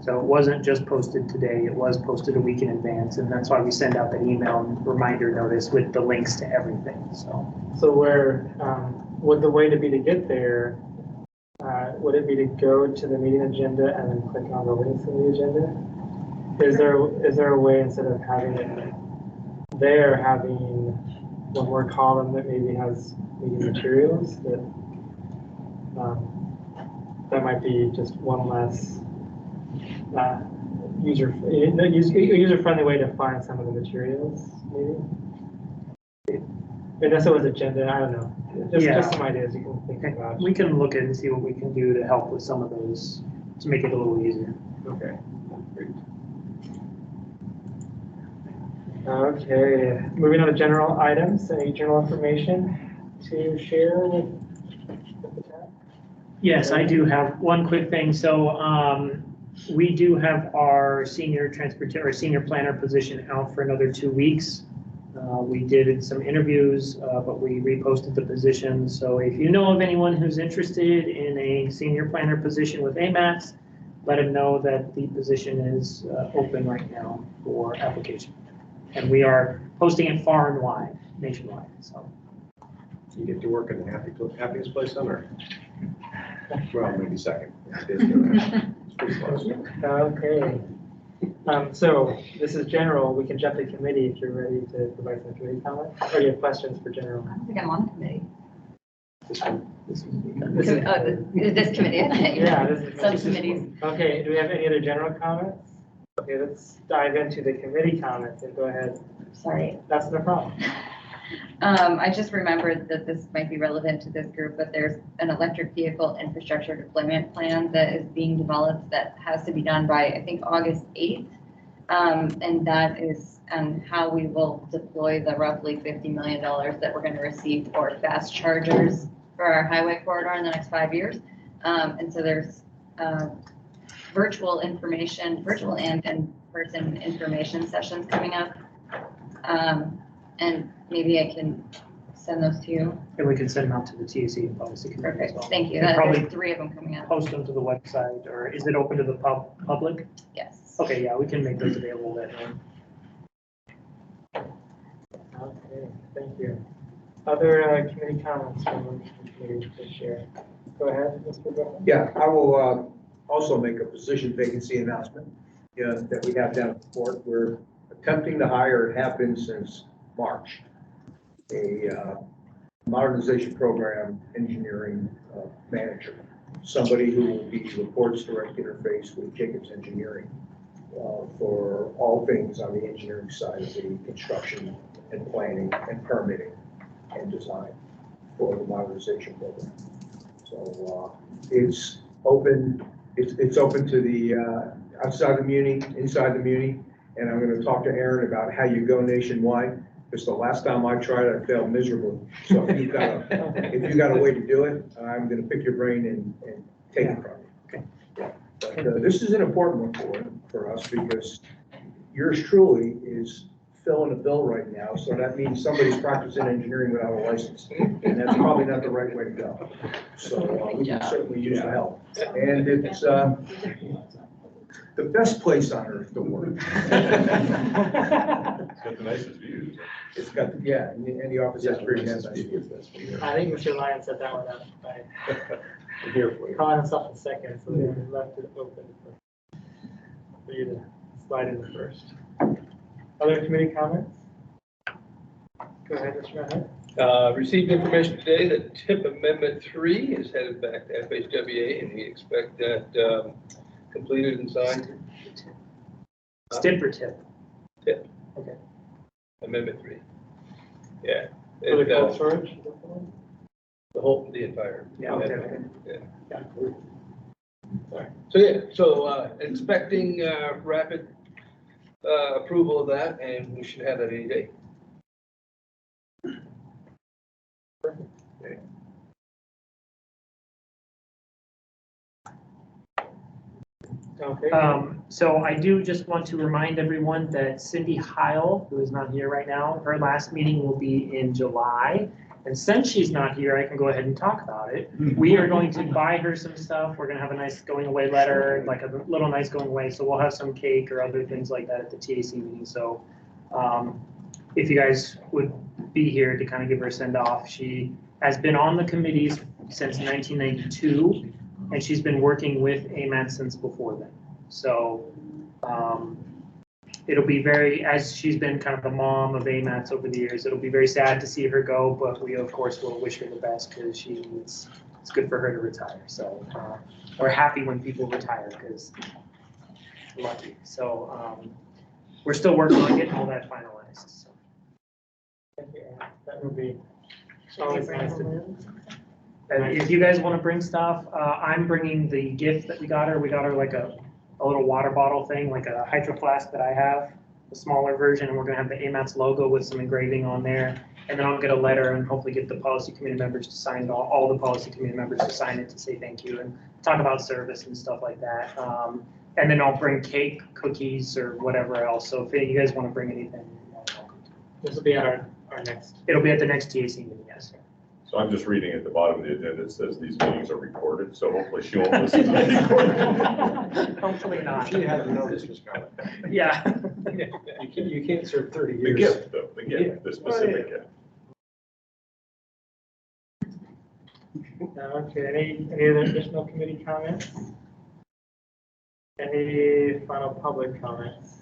So it wasn't just posted today, it was posted a week in advance, and that's why we send out the email reminder notice with the links to everything, So where, would the way to be to get there, would it be to go to the meeting agenda and then click on the links in the agenda? Is there a way, instead of having it there, having one more column that maybe has meeting materials that might be just one less user-friendly way to find some of the materials, maybe? Unless it was agenda, I don't know. Just some ideas you can think about. we can look at and see what we can do to help with some of those, to make it a little easier. Okay. Okay, moving on to general items. Any general information to share with the chat? Yes, I do have one quick thing. So we do have our senior planner position out for another 2 weeks. We did some interviews, but we reposted the position. So if you know of anyone who's interested in a senior planner position with Amats, let them know that the position is open right now for application. And we are posting it far and wide, nationwide. So you get to work in the happiest place on earth. Well, maybe second. Okay. So this is general. We can jump to committee if you're ready to provide some committee comments. Or do you have questions for general? I don't think I'm on committee. This committee. Yeah, this is. Subcommittees. Okay, do we have any other general comments? Okay, let's dive into the committee comments and go ahead. Sorry. That's no problem. I just remembered that this might be relevant to this group, but there's an electric vehicle infrastructure deployment plan that is being developed that has to be done by, I think, August 8th. And that is how we will deploy the roughly $50 million that we're going to receive for fast chargers for our highway corridor in the next 5 years. And so there's virtual and in-person information sessions coming up. And maybe I can send those to you. And we can send them out to the TAC and policy committee as Perfect, well. thank you. And probably There's 3 of them coming out. post them to the website, or is it open to the public? Yes. Okay, yeah, we can make those available that night. Okay, thank you. Other committee comments from the committee to share? Go ahead, Mr. Bowman. Yeah, I will also make a position vacancy announcement that we have down at the port. We're attempting to hire, it have been since March, a modernization program engineering manager, somebody who will be the port's direct interface with Jacobs Engineering for all things on the engineering side of the construction and planning and permitting and design for the modernization program. So it's open. It's open to the outside the Muni, inside the Muni, and I'm going to talk to Aaron about how you go nationwide. Because the last time I tried, I failed miserably. So if you got a way to do it, I'm going to pick your brain and take it from you. Okay. Yeah. But this is an important one for us because yours truly is filling a bill right now. So that means somebody's practicing engineering without a license, and that's probably not the right way to go. So we can certainly use the help. And it's the best place on earth to work. It's got the nicest views. It's got, yeah, and the office has pretty nice views. I think Mr. Lyon set that one up by Here for you. calling us off the second, so we left it open for you to slide in the first. Other committee comments? Go ahead, Mr. Maher. Received information today that TIP Amendment 3 is headed back to FHWA, and we expect that completed and signed. Stip or tip? TIP. Okay. Amendment 3. Yeah. For the cold storage? The entire. Yeah, okay. Yeah. So yeah, so expecting rapid approval of that, and we should have that any day. Okay. So I do just want to remind everyone that Cindy Heil, who is not here right now, her last meeting will be in July. And since she's not here, I can go ahead and talk about it. We are going to buy her some stuff. We're going to have a nice going away letter, like a little nice going away. So we'll have some cake or other things like that at the TAC meeting. So if you guys would be here to kind of give her a send off. She has been on the committees since 1992, and she's been working with Amats since before then. So it'll be very, as she's been kind of the mom of Amats over the years, it'll be very sad to see her go, but we of course will wish her the best because it's good for her to retire. So we're happy when people retire because lucky. So we're still working on getting all that finalized. So. Thank you, Aaron. That would be always nice to do. If you guys want to bring stuff, I'm bringing the gift that we got her. We got her like a little water bottle thing, like a hydro flask that I have, a smaller version, and we're going to have the Amats logo with some engraving on there. And then I'll get a letter and hopefully get the policy committee members to sign it, all the policy committee members to sign it to say thank you and talk about service and stuff like that. And then I'll bring cake, cookies, or whatever else. So if you guys want to bring anything, you're welcome to. This will be at our next. It'll be at the next TAC meeting, yes. So I'm just reading at the bottom of the agenda, it says these meetings are recorded, so hopefully she won't listen to the recording. Hopefully not. She had to know this was coming. Yeah. You can't serve 30 The years. gift, though, the gift, Yeah. the specific gift. Okay, any other additional committee comments? Any final public comments?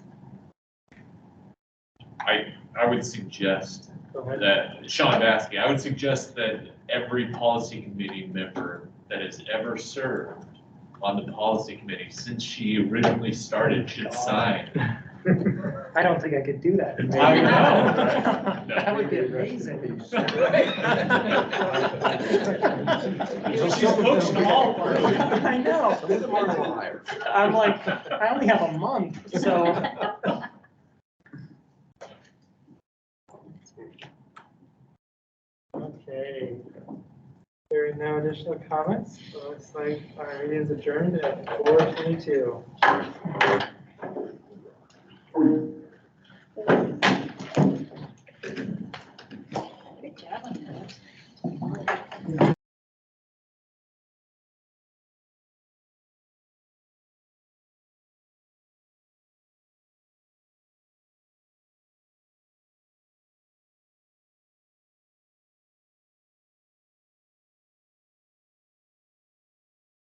I would suggest Go ahead. that Sean Baskey, I would suggest that every policy committee member that has ever served on the policy committee since she originally started should sign. I don't think I could do that. I know. That would be amazing. She's coached them all. I know. I'm like, I only have a month, so. Okay. There are no additional comments. So it looks like our meeting is adjourned at 4:22.